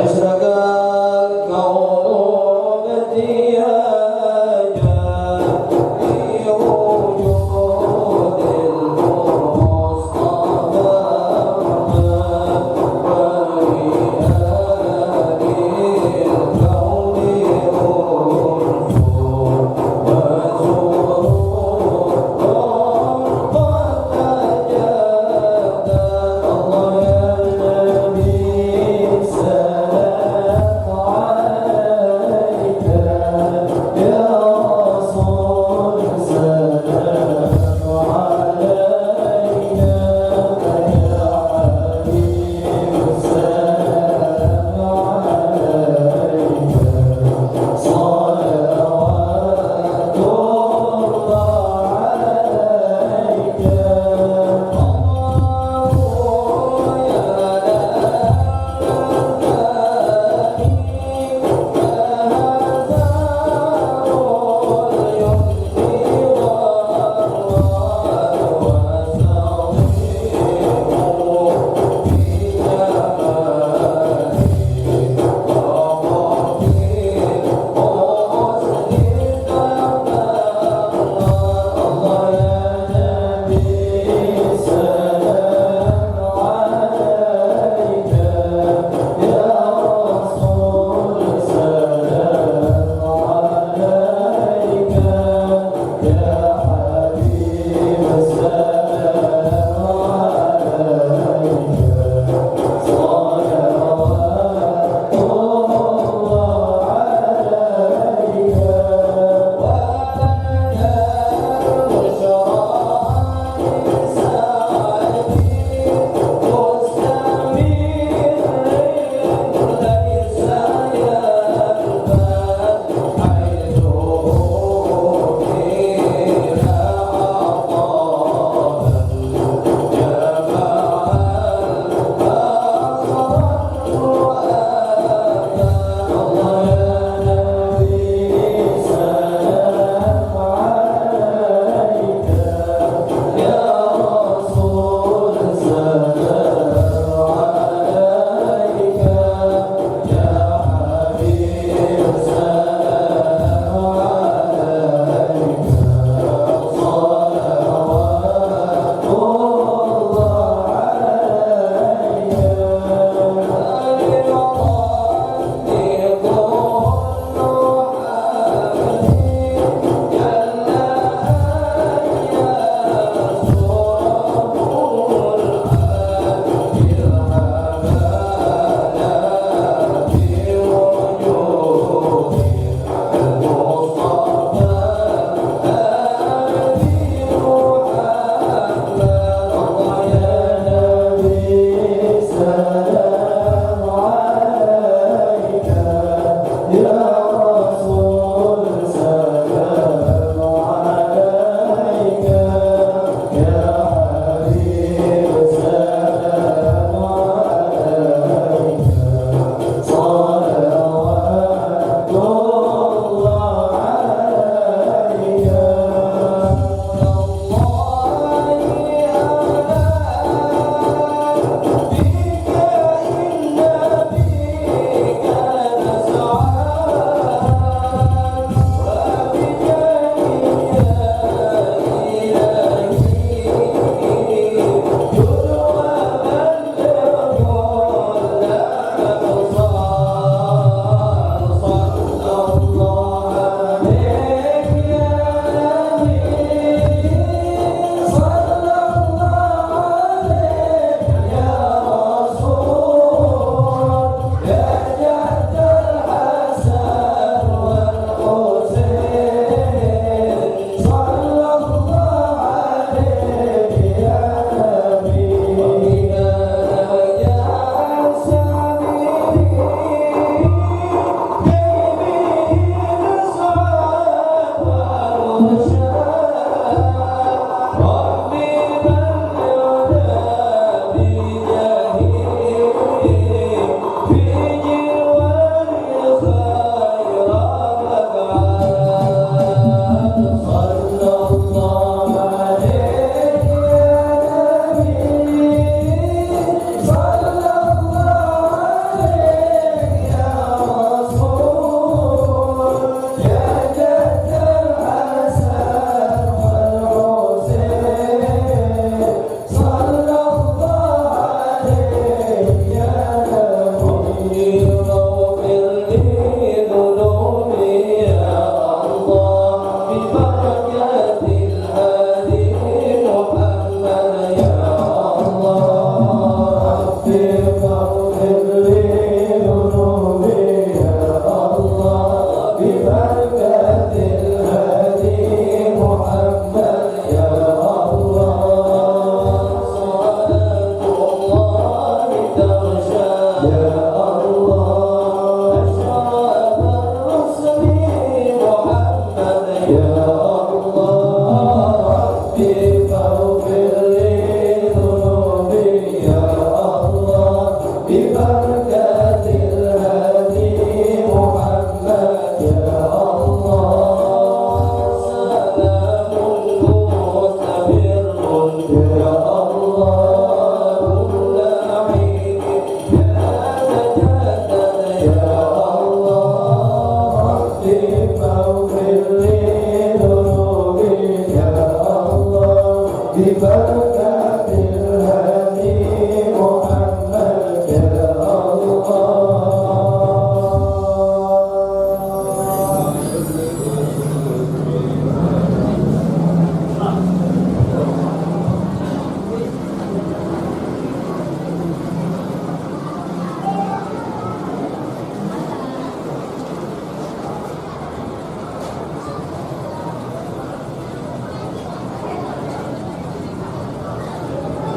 أشرق الكون بديا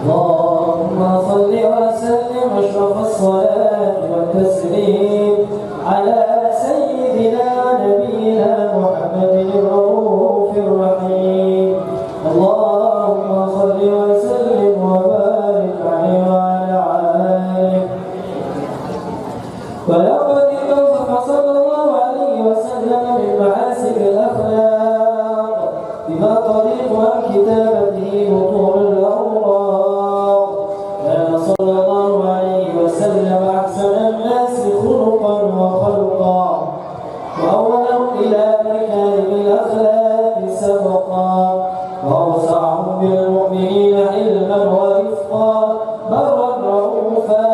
اللهم صل وسلم أشرف الصلاة والتسليم على سيدنا نبينا محمد الرؤوف الرحيم. اللهم صل وسلم وبارك عليه وعلى آله. ولقد توصف صلى الله عليه وسلم بمحاسن الأخلاق بما طريق عن كتابته بطول الأوراق. كان صلى الله عليه وسلم أحسن الناس خلقا وخلقا وأولهم إلى مكارم الأخلاق سبقا وأوسعهم بالمؤمنين علما ورفقا برا رؤوفا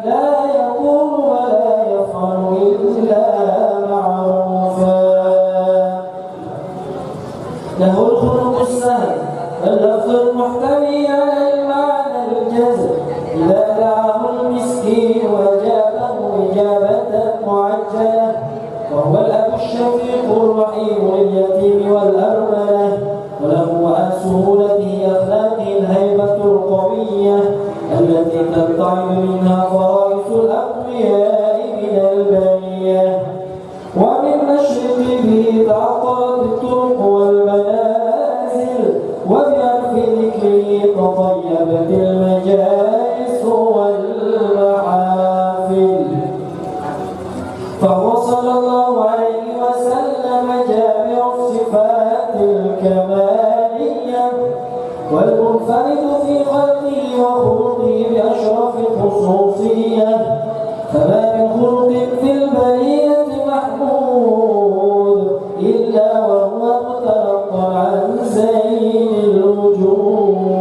لا يقول ولا يفعل إلا معروفا. له الخلق السهل اللفظ المحتوي على المعنى الجزم إذا دعاه المسكين وجابه إجابة معجلة. وهو الأب الشفيق الرحيم لليتيم والأرملة. وله عن سهولته أخلاقه الهيبة القوية التي تبتعد منها فرائس الأقوياء من البرية. ومن مشرقه تعطرت الطرق والمنازل وبعرف ذكره تطيبت المجالس والمحافل. فهو صلى الله عليه وسلم جامع الصفات الكمالية والمنفرد في خلقه وخلقه بأشرف الخصوصية. فما من خلق في البرية محمود إلا وهو متلقى عن زين الوجود.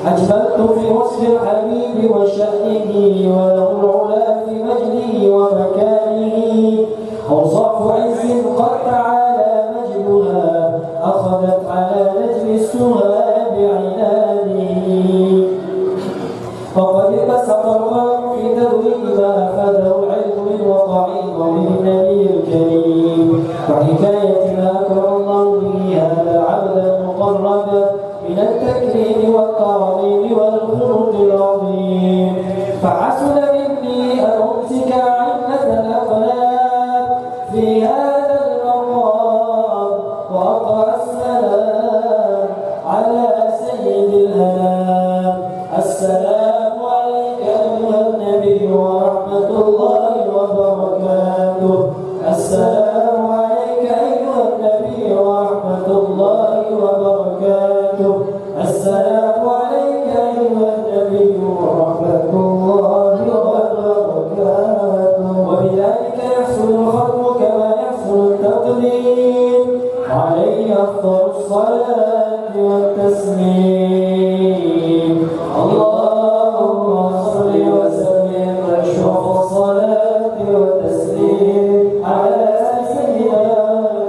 أجملت في وصف الحبيب وشأنه وله العلا في مجده ومكانه. أوصاف عز قد تعالى مجدها أخذت على نجم السهى بعنانه. وقد بسط الله في تدوين ما أفاده العلم من وقعه ومن النبي الكريم وحكاية ما أكرم الله به هذا العبد المقرب من التكريم والتعظيم والخلق العظيم. فحسن مني أن أمسك عمة الأخلاق في هذا المقام وأقرأ السلام على سيد الأنام. السلام عليك أيها النبي ورحمة الله وبركاته. السلام عليك أيها النبي ورحمة الله وبركاته. السلام عليك أيها النبي ورحمة الله وبركاته. وبذلك يحصل الختم كما يحصل التقديم عليه أفضل الصلاة والتسليم. اللهم صل وسلم أشرف الصلاة والتسليم على سيدنا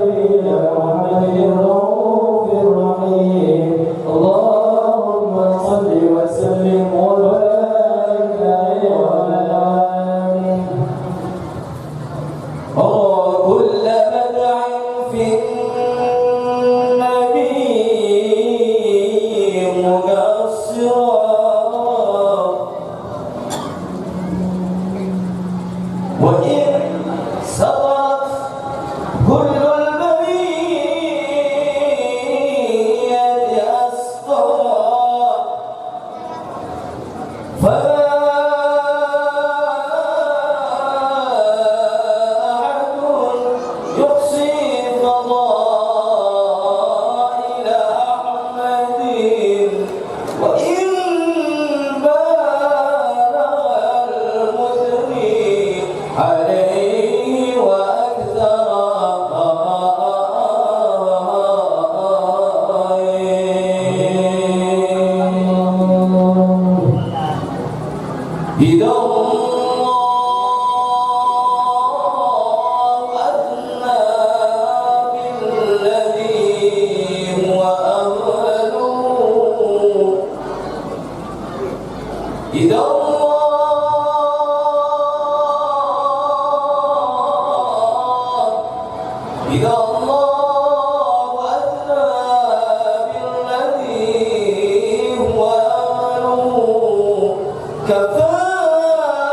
نبينا محمد الرؤوف الرحيم. اللهم صل وسلم وبارك عليه وعلى آله. وكل بدع في وإن سطرت كل البرية أسطرا فما أحد يحصي فضائل أحمد. وإن بالغ المثني عليه وأكثر إذا الله أثنى بالذي هو أهله كفاه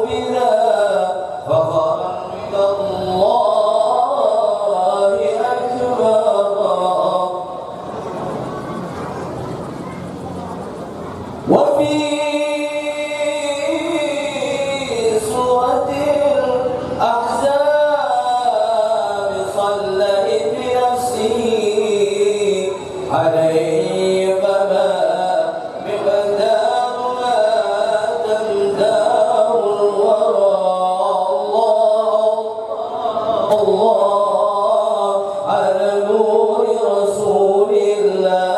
بذا فخرا من الله أكبر. وفي سورة الأحزاب صليت بنفسه عليه فما مقدار ما تمداه الورى. الله على نور رسول الله.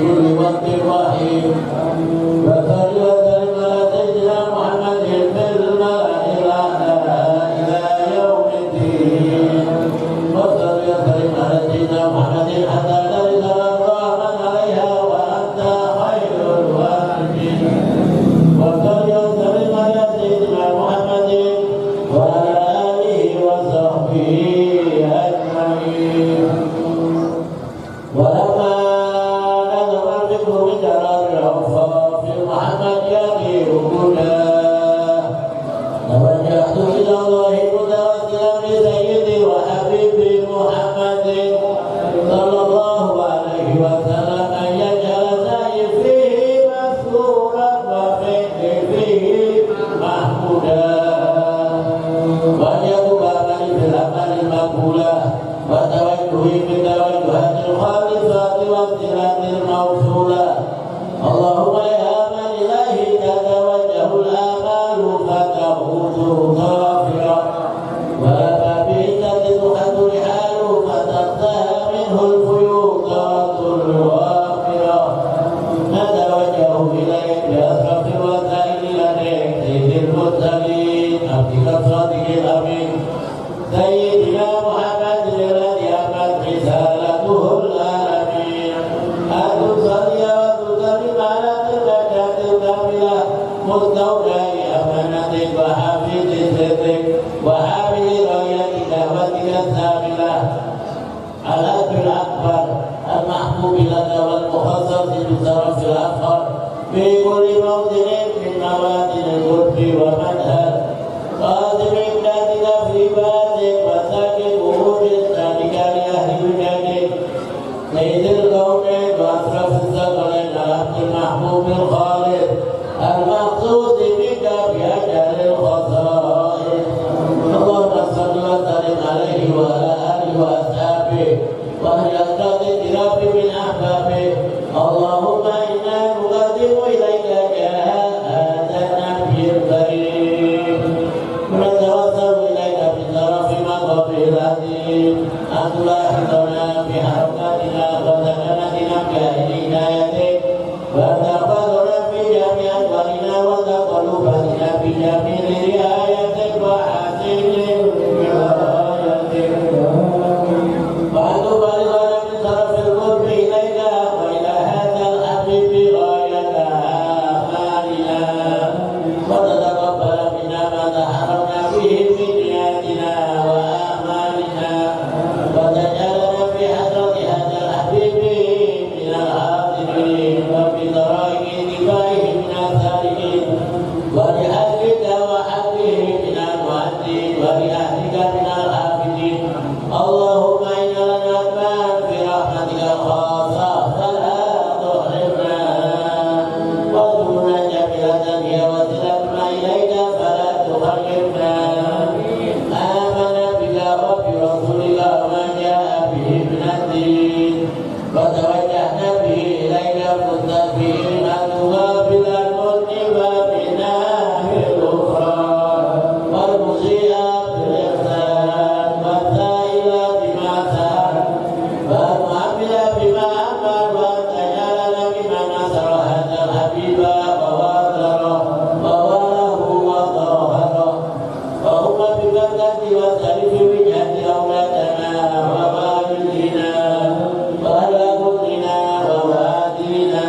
كل وقت وحيد وصل وسلم على سيدنا محمد في الملأ الأعلى إلى يوم الدين وصل وسلم على سيدنا محمد حتى ترث الأرض من عليها وأنت خير الوارثين وصل وسلم على سيدنا محمد وعلى آله وصحبه أجمعين ولما نظر الفكر من جلال الأوصاف محمد يغير هداه توجهت إلى الله متوسلا بسيدي وحبيبي محمد صلى الله عليه وسلم أن يجعل سعي فيه مسرورا وفيه فيه محمودا وأن يكون عملي في العمل مقبولا وتوجهي بالتوجهات الخالصات والصلات الموصولة اللهم يا من إليه تتوجه الآمال فتعود ظافرة وما بعزة تحد رحاله فتنتهى منه الفيوضات الوافرة نتوجه إليك بأشرف الوسائل لديك سيد المرسلين عبدك الصادق الأمين سيدنا محمد الذي أمت رسالته العالمين أن تصلي وتسلم على تلك الكاملة مستودع أمانتك وحافظ صدقك وحامل راية دعوتك الثامنة الأب الأكبر المحبوب لك والمخصص بالشرف الأفخر في كل موطن من مواطن القرب ومنهل قادم إمدادك في باتك وساكن قلوب إسلامك لأهل وجهك سيد الكونين وأشرف الثقلين العبد المحبوب الخالد المخصوص بك بأجل الخصائص اللهم صل وسلم عليه وعلى آله وأصحابه وأهل أسرة الكرام من أحبابه اللهم إنا نقدم إليك جاه هذا النبي الكريم ونتوسل إليك بشرف مقامه العظيم أن تلاحظنا في حركاتنا وسكنتنا بأهل عنايتك وأن تحفظنا في جميع أحوالنا وتقلباتنا في جميع رعايتك وحسن رعايتك وأن تبلغنا من شرف القرب إليك وإلى هذا الحبيب غاية آمالنا وتتقبل منا ما تحرمنا به في نياتنا وأعمالنا وتجعلنا في حضرة هذا الحبيب من الحاضرين وفي طرائق دفاعه من السالكين ولأهلك وحقه من المؤدين ولأهلك من الحافظين اللهم إن لنا أتمان في رحمتك الخاصة فلا تحرمنا وارزقنا جميلة هي وسيلتنا إليك فلا تخيرنا آمنا بك وبرسولك وما جاء به من الدين وتوجهنا به إليك مستغفرين أن تغافل المذنب بنا بالغفران والمسيء بالإحسان والسائل بما سأل والمعمل بما أمر وأن تجعلنا ممن نصر هذا الحبيب ووازره ووالاه وظاهره وهم ببركة وسلف وجهة أولادنا ووالدينا وأهل كلنا ووالدينا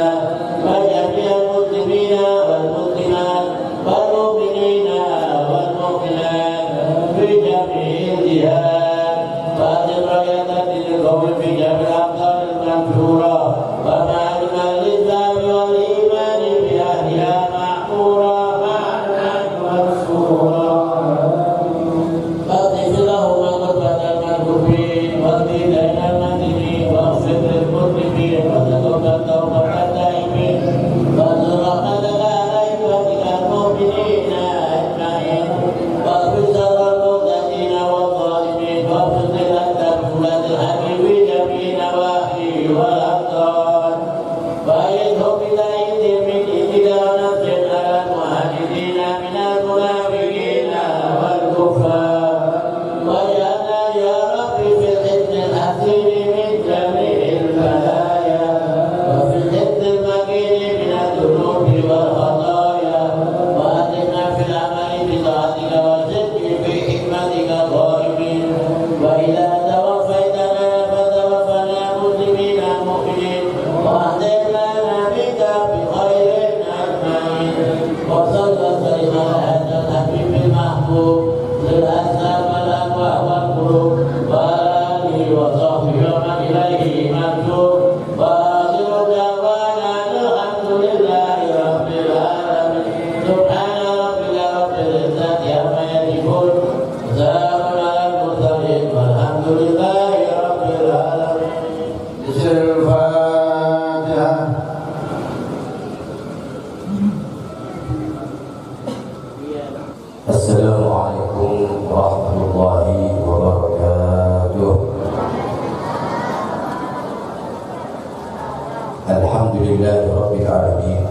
لله رب العالمين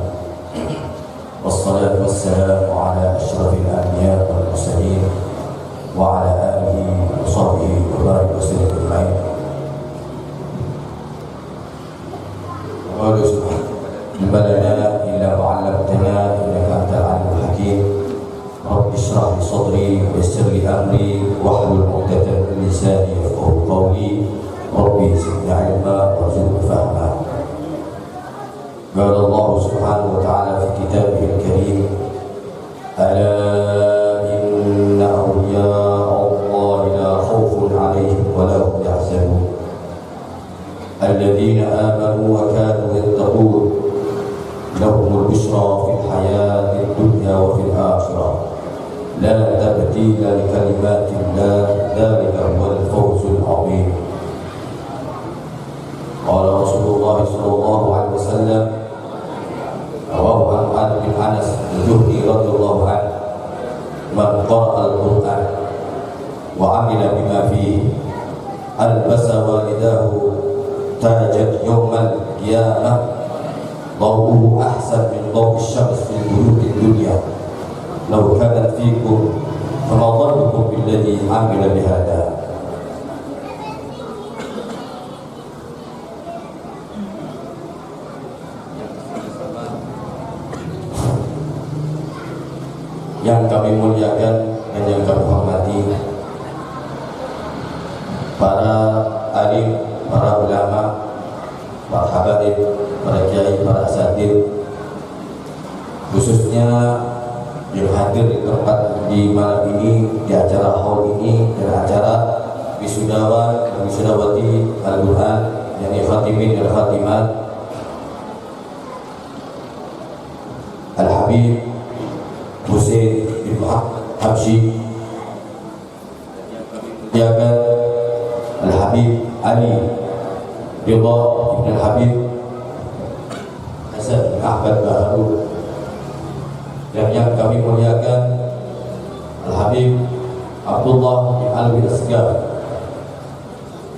والصلاة والسلام على أشرف الأنبياء والمرسلين وعلى آله وصحبه وبارك وسلم أجمعين. قالوا سبحانه بلغنا إلا ما علمتنا إنك أنت العليم الحكيم. رب اشرح لي صدري ويسر لي أمري واحلل عقدة من لساني يفقهوا قولي. ربي زدني علما وارزقني فهما. قال الله سبحانه وتعالى في كتابه الكريم: ألا إن أولياء الله لا خوف عليهم ولا هم يحزنون الذين آمنوا وكانوا يتقون لهم البشرى في الحياة الدنيا وفي الآخرة لا تبديل لكلمات الله ذلك هو الفوز العظيم. قال رسول الله صلى الله عليه وسلم رواه عن بن أنس الجهني رضي الله عنه: من قرأ القرآن وعمل بما فيه ألبس والداه تاجا يوم القيامة ضوءه أحسن من ضوء الشمس في البيوت الدنيا لو كانت فيكم فما ظنكم بالذي عمل بهذا. Yang kami muliakan dan yang kami hormati para alim, para ulama, para habaib, para kiai, para asatidz, khususnya yang hadir di tempat di malam ini, di acara haul ini dan acara wisudawan dan wisudawati Al-Quran yang khatimin dan khatimat Al-Habib Husain bin Muhammad Habsyi, yang Al-Habib Ali Ridha bin Al-Habib Hasan bin Ahmad Baharul, dan yang kami muliakan Al-Habib Abdullah bin Alwi Asgar,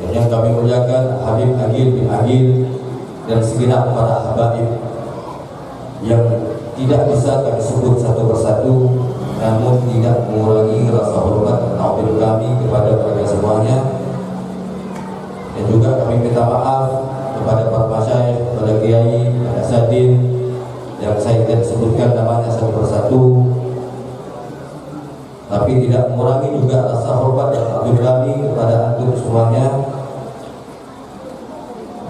dan yang kami muliakan Al-Habib Agil bin Agil, dan segenap para habaib yang tidak bisa kami sebut satu persatu, namun tidak mengurangi rasa hormat dan ta'zim kami kepada mereka semuanya. Dan juga kami minta maaf kepada para masyayikh, kepada kiai, kepada asatidz yang saya tidak sebutkan namanya satu persatu, tapi tidak mengurangi juga rasa hormat dan ta'zim kami kepada antum semuanya,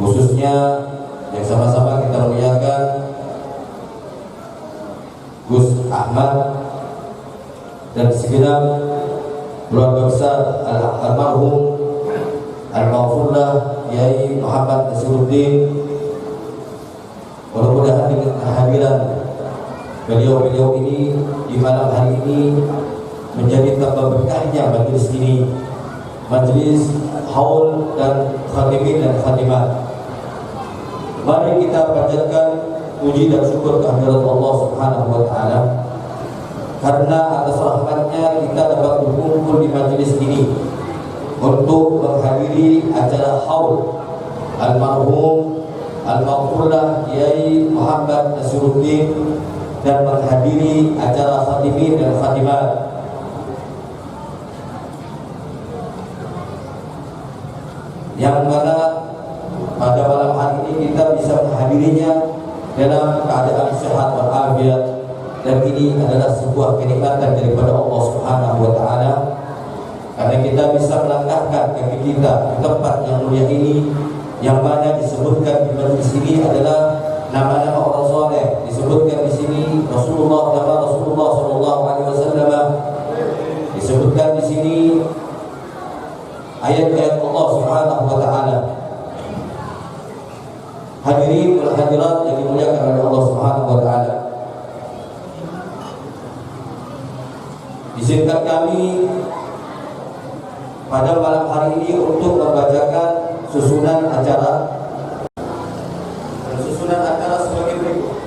khususnya yang sama-sama kita muliakan Gus Ahmad dan segenap keluarga besar almarhum Al-Maghfurlah Kiai Muhammad Nasiruddin. Mudah-mudahan dengan kehadiran beliau-beliau ini di malam hari ini menjadi tambah berkahnya majelis ini, majelis haul dan khatimin dan khatimat. Mari kita panjatkan puji dan syukur kehadirat Allah Subhanahu wa Ta'ala, karena atas rahmatnya kita dapat berkumpul di majelis ini untuk menghadiri acara haul almarhum Al-Maghfurlah Kiai Muhammad Nasiruddin dan menghadiri acara khatimin dan khatimat. Yang mana pada malam hari ini kita bisa menghadirinya dalam keadaan sehat walafiat, dan ini adalah sebuah kenikmatan daripada Allah Subhanahu wa Ta'ala, karena kita bisa melangkahkan kaki kita di tempat yang mulia ini, yang mana disebutkan di majelis ini adalah nama-nama orang soleh, disebutkan di sini Rasulullah Sallallahu Alaihi Wasallam, disebutkan di sini ayat-ayat Allah Subhanahu wa Ta'ala. Hadirin wal hadirat yang dimuliakan oleh Allah Subhanahu wa Ta'ala, izinkan kami pada malam hari ini untuk membacakan susunan acara. Dan susunan acara sebagai berikut.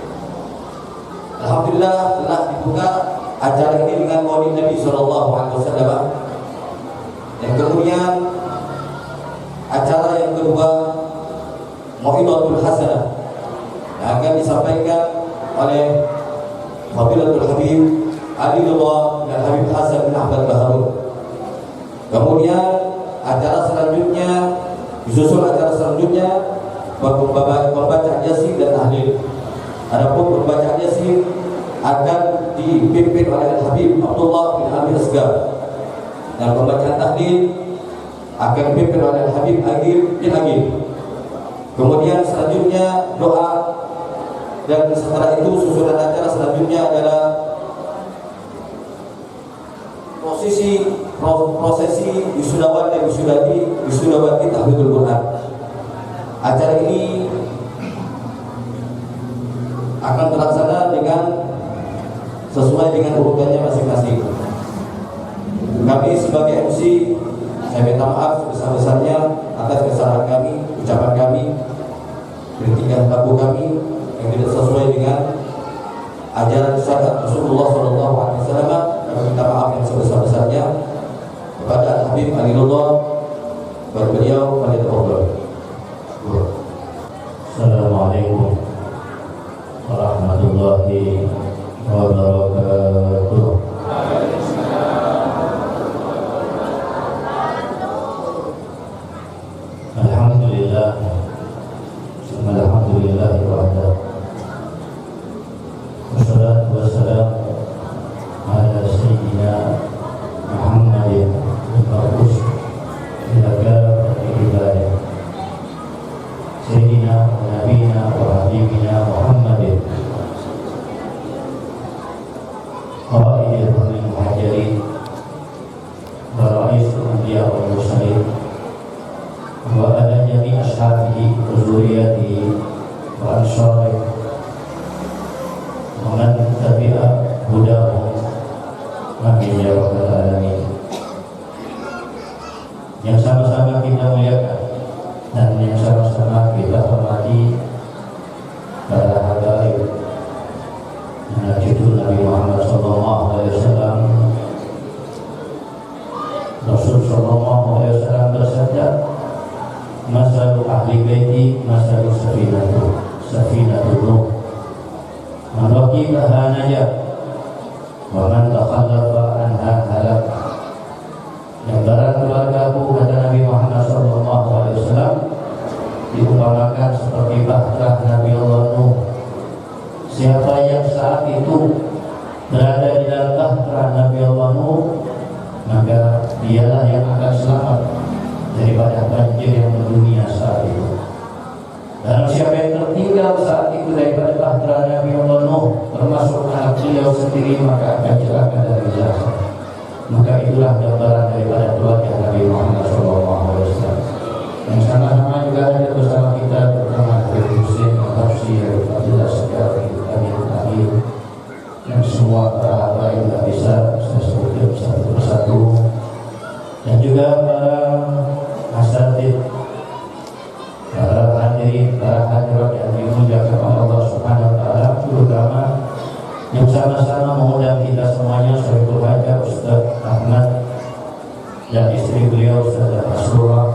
Alhamdulillah telah dibuka acara ini dengan maulid Nabi Sallallahu Alaihi Wasallam. Dan kemudian acara yang kedua Mau'izatul Hasanah yang akan disampaikan oleh Fadilatul Habib Adilullah dan Habib Hasan bin Ahmad Baharun. Kemudian acara selanjutnya disusul acara selanjutnya pembacaan Yasin dan tahlil. Adapun pembacaan Yasin akan dipimpin oleh Habib Abdullah bin Amir Asgar dan pembacaan tahlil akan dipimpin oleh Habib Agil bin Agil. Kemudian selanjutnya doa, dan setelah itu susunan acara selanjutnya adalah prosesi wisudawan dan wisudawati tahfidzul Quran. Acara ini akan terlaksana sesuai dengan urutannya masing-masing. Kami sebagai MC, saya minta maaf sebesar-besarnya atas kesalahan kami, ucapan kami, kritikan tabu kami yang tidak sesuai dengan ajaran syariat Rasulullah SAW. Kami minta maaf yang sebesar-besarnya kepada Habib Alilullah, kepada beliau, pada Allah. Assalamualaikum warahmatullahi wabarakatuh. Alhamdulillah, alhamdulillah wahda. Wassalatu wassalamu ala sayyidina Muhammadin al-Mab'us ila kafatil hidayah. Sayyidina wa nabiyina wa habibina Muhammadin qaidil muhajirin wa ra'isul anbiya wal mursalin wa ala jami' ashabihi wa zuriyatihi wa ansarihi wa man tabi'a hudahum amin ya rabbal alamin. Yang sama-sama kita muliakan dan yang sama-sama kita hormati para habaib Nabiul Nabi Muhammad SAW. Rasul sallallahu alaihi wasallam bersabda, "Masalu ahli baiti masalu safinatu Nuh. Man raqibaha najah wa man takhallafa anha halak." Gambaran keluargaku, kata Nabi Muhammad SAW, diumpamakan seperti bahtera Nabi Allah Nuh. Siapa yang saat itu berada di dalam bahtera Nabi Allah Nuh, maka dialah yang akan selamat daripada banjir yang mendunia saat itu. Dan siapa yang tertinggal saat itu daripada bahtera Nabi Allah Nuh, termasuk anak beliau sendiri, maka akan celaka dari jasa. Maka itulah gambaran daripada keluarga Nabi Muhammad SAW. Yang sama-sama juga ada bersama kita bersama Habib Husin, Tafsir, Fadilah Sekali, Amin, dan semua para habaib yang bisa saya sebutkan satu persatu, dan juga para asatidz, para hadirin, para hadirat yang dimuliakan oleh Allah Subhanahu wa taala, terutama yang sama-sama mengundang kita semuanya, Syaikh Haji Ustaz Ahmad dan istri beliau Ustazah Asrullah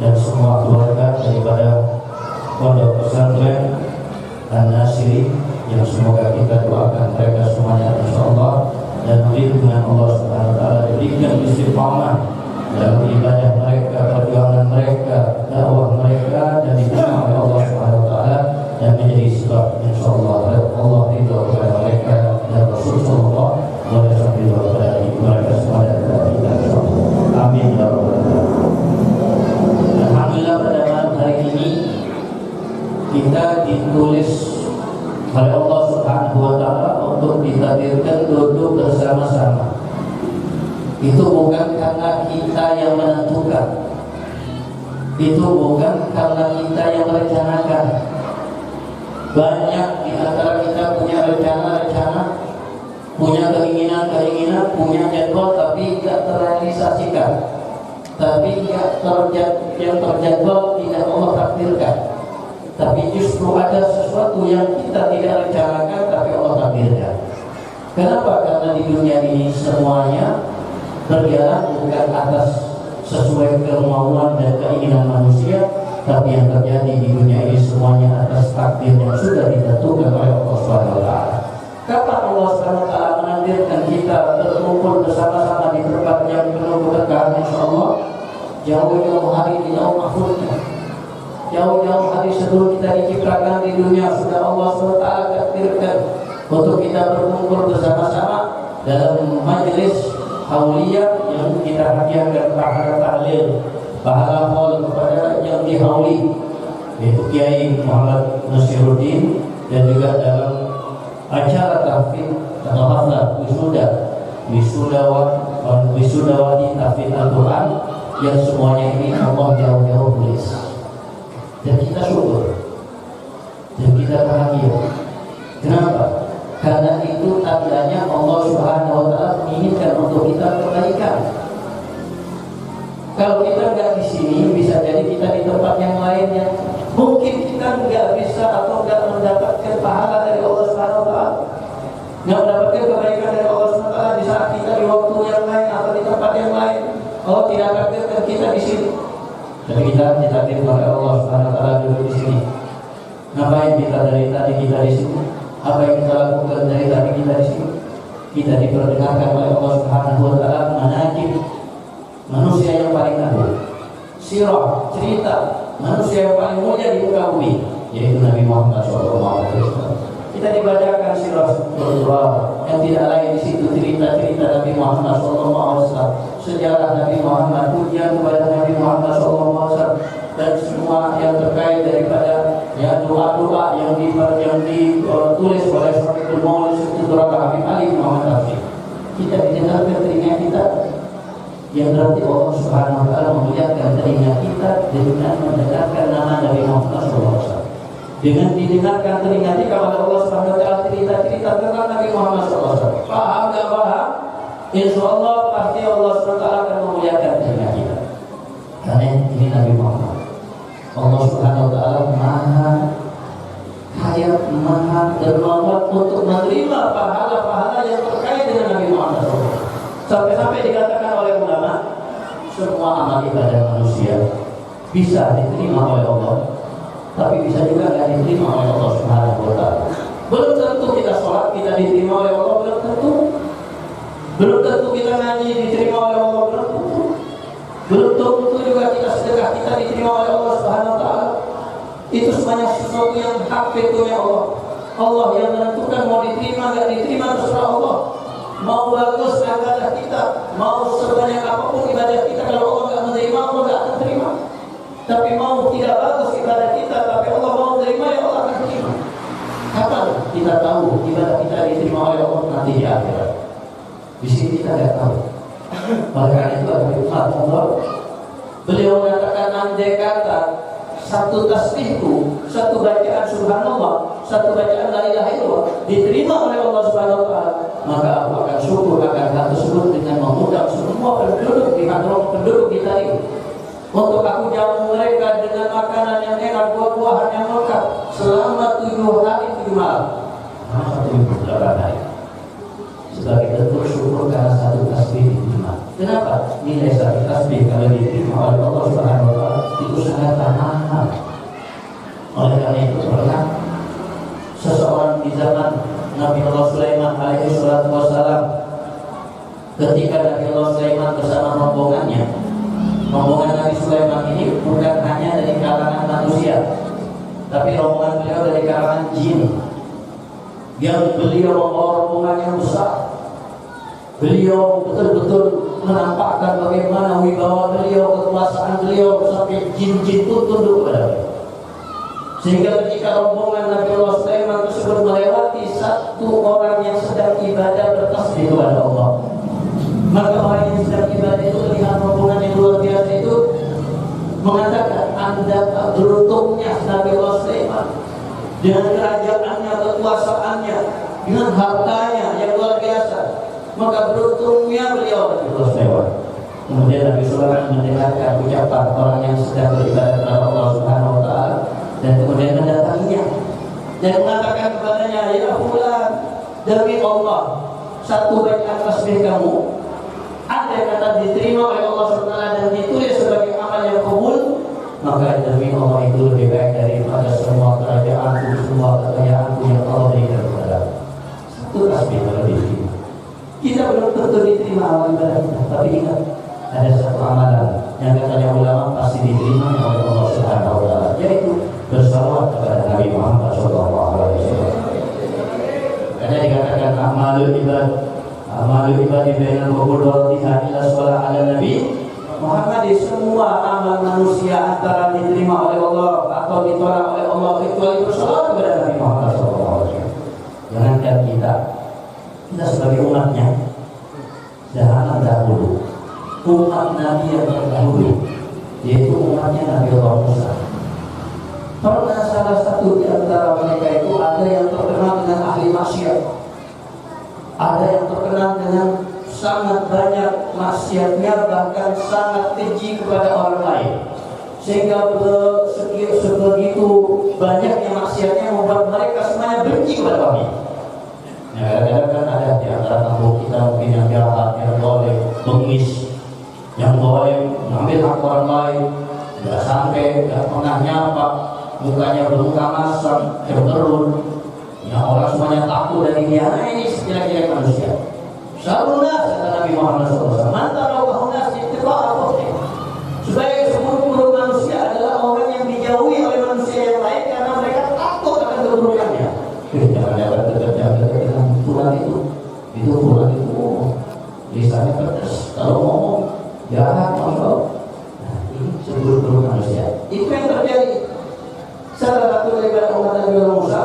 dan semua keluarga daripada Pondok Pesantren An-Nasiri, yang semoga kita doakan mereka semuanya insyaallah, dan dengan Allah Subhanahu wa taala diberikan istiqamah dalam ibadah mereka, perjuangan mereka, dakwah mereka, dan diterima oleh Allah Subhanahu wa taala dan menjadi sebab insyaallah Allah ridha kepada mereka dan Rasulullah sallallahu alaihi wasallam. Amin ya rabbal alamin. Alhamdulillah, pada malam hari ini kita ditulis oleh Allah Subhanahu wa taala untuk ditakdirkan duduk bersama-sama. Itu bukan karena kita yang menentukan, itu bukan karena kita yang merencanakan. Banyak di antara kita punya rencana-rencana, punya keinginan-keinginan, punya jadwal, tapi tidak terrealisasikan, tapi yang terjadwal tidak Allah takdirkan. Tapi justru ada sesuatu yang kita tidak rencanakan tapi Allah takdirkan. Kenapa? Karena di dunia ini semuanya berjalan bukan atas sesuai kemauan dan keinginan manusia, Tapi yang terjadi di dunia ini semuanya atas takdir yang sudah ditentukan oleh Allah Subhanahu wa taala. Kapan Allah Subhanahu wa taala menakdirkan kita berkumpul bersama-sama di tempat yang penuh keberkahan, insyaallah jauh-jauh hari di lauh mahfuznya. Jauh-jauh hari sebelum kita diciptakan di dunia sudah Allah Subhanahu wa taala takdirkan untuk kita berkumpul bersama-sama dalam majelis hauliyah yang kita hadiahkan pahala tahlil, pahala haul kepada yang dihauli, yaitu Kiai Muhammad Nasiruddin, dan juga dalam acara tahfidz atau haflah wisudawati tahfidz Al-Quran yang semuanya ini Allah jauh-jauh tulis, dan kita syukur dan kita bahagia. Kenapa? Karena itu tandanya Allah Subhanahu wa taala menginginkan untuk kita kebaikan. Kalau kita nggak di sini, bisa jadi kita di tempat yang lain yang mungkin kita nggak bisa atau nggak mendapatkan pahala dari Allah Subhanahu wa taala, nggak mendapatkan kebaikan dari Allah Subhanahu wa taala di saat kita di waktu yang lain atau di tempat yang lain. Allah tidak takdirkan kita di sini, tapi kita ditakdirkan oleh Allah Subhanahu wa taala duduk di sini. Ngapain kita dari tadi kita di sini? Apa yang kita lakukan dari tadi kita di sini? Kita diperdengarkan oleh Allah Subhanahu wa taala manaqib manusia yang paling agung, sirah, cerita manusia yang paling mulia di muka bumi, yaitu Nabi Muhammad SAW. Kita dibacakan sirah yang tidak lain di situ cerita-cerita Nabi Muhammad SAW, sejarah Nabi Muhammad, pujian kepada Nabi Muhammad SAW, dan semua yang terkait daripada ya doa-doa yang ditulis oleh Syaikhul Maulid Dr. Habib Ali Muhammad Rafi. Kita didengarkan telinga kita, yang berarti Allah Subhanahu wa taala memuliakan telinga kita dengan mendengarkan nama Nabi Muhammad SAW. Dengan didengarkan telinga kita oleh Allah Subhanahu wa taala cerita-cerita tentang Nabi Muhammad SAW. Paham gak paham? Insyaallah pasti Allah Subhanahu wa taala akan memuliakan telinga kita. Karena ini Nabi Muhammad. Allah Subhanahu wa taala Maha Kaya, Maha dermawan untuk menerima pahala-pahala yang terkait dengan Nabi Muhammad SAW. Sampai-sampai dikatakan oleh ulama, semua amal ibadah manusia bisa diterima oleh Allah, tapi bisa juga tidak diterima oleh Allah Subhanahu wa taala. Belum tentu kita sholat kita diterima oleh Allah, belum tentu. Belum tentu kita ngaji diterima oleh Allah, belum tentu. Belum tentu juga kita sedekah kita diterima oleh Allah Subhanahu wa taala. Itu semuanya sesuatu yang hak vetonya Allah. Allah yang menentukan mau diterima enggak diterima, terserah Allah. Mau bagus ibadah kita, mau sebanyak apapun ibadah kita, kalau Allah enggak menerima, Allah enggak akan terima. Tapi mau tidak bagus ibadah kita, tapi Allah mau menerima, ya Allah akan terima. Kapan kita tahu ibadah kita diterima oleh Allah? Nanti di akhirat. Di sini kita tidak tahu. Oleh karena itu ada hikmah Allah. Beliau mengatakan, andai kata satu tasbihku, satu bacaan subhanallah, satu bacaan la ilaha illallah diterima oleh Allah Subhanahu wa taala, maka aku akan syukur akan hal tersebut dengan mengundang semua penduduk di hadrat penduduk di tadi untuk aku jamu mereka dengan makanan yang enak, buah-buahan yang lengkap selama 7 hari 7 malam. Satu minggu 8 hari. Sebagai bentuk syukur karena satu tasbih diterima. Kenapa? Nilai satu tasbih kalau diterima oleh Allah Subhanahu wa taala itu sangat mahal. Oleh karena itu pernah seseorang di zaman Nabi Allah Sulaiman alaihi salatu wassalam, ketika Nabi Allah Sulaiman bersama rombongannya, rombongan Nabi Sulaiman ini bukan hanya dari kalangan manusia, tapi rombongan beliau dari kalangan jin. Yang beliau membawa rombongan yang besar. Beliau betul-betul menampakkan bagaimana wibawa beliau, kekuasaan beliau, sampai jin-jin pun tunduk kepada beliau. Sehingga ketika rombongan Nabi Allah Sulaiman tersebut melewati satu orang yang sedang ibadah bertasbih kepada Allah, maka orang yang sedang ibadah itu melihat rombongan yang luar biasa itu, mengatakan, Anda beruntungnya Nabi Allah Sulaiman dengan kerajaannya, kekuasaannya, dengan hartanya yang luar biasa, maka beruntungnya beliau Nabi Allah Sulaiman. Kemudian Nabi Sulaiman mendengarkan ucapan orang yang sedang beribadah kepada Allah Subhanahu wa taala, dan kemudian mendatanginya dan mengatakan kepadanya, ya fulan, demi Allah, satu bacaan tasbih kamu ada yang kata diterima oleh Allah Subhanahu wa taala dan ditulis sebagai amal yang qabul, maka demi yakini Allah itu lebih baik daripada semua kerajaanku, semua kekayaanku yang Allah berikan kepadaku. Satu tasbih kalau diterima. Kita belum tentu diterima amal ibadah kita, tapi ingat ada satu amalan yang katanya ulama pasti diterima oleh Allah Subhanahu wa taala, yaitu bersalawat kepada Nabi Muhammad SAW. Karena dikatakan amalul ibad bainal maqduratiha ila shalah ala nabi Muhammad. Semua amal manusia antara diterima oleh Allah atau ditolak oleh Allah kecuali bersalawat kepada Nabi Muhammad SAW. Jangankan kita sebagai umatnya, zaman dahulu, umat Nabi yang terdahulu, yaitu umatnya Nabi Allah Musa. Pernah salah satu di antara mereka itu ada yang terkenal dengan ahli maksiat, ada yang terkenal dengan sangat banyak maksiatnya, bahkan sangat keji kepada orang lain, sehingga sebegitu banyaknya maksiatnya membuat mereka semuanya benci kepada kami. Ya, kadang-kadang kan ada di antara kampung kita mungkin yang jahat, yang boleh bengis, yang boleh mengambil hak orang lain, tidak sampai, tidak pernah nyapa, mukanya bermuka masam, berterun, yang orang semuanya takut dari dia. Nah, ini jelek-jelek manusia. Syarunnas, kata Nabi Muhammad SAW, mantap Allah itu apa? Sebagai seburuk-buruk manusia adalah orang yang dijauhi oleh manusia yang lain karena mereka takut akan keburukannya. Jangan-jangan dengan Tuhan itu Tuhan itu lisannya pedas, kalau ngomong jahat, ngomong. Nah, ini seburuk-buruk manusia. Itu yang terjadi. Salah satu daripada umat Nabi Musa,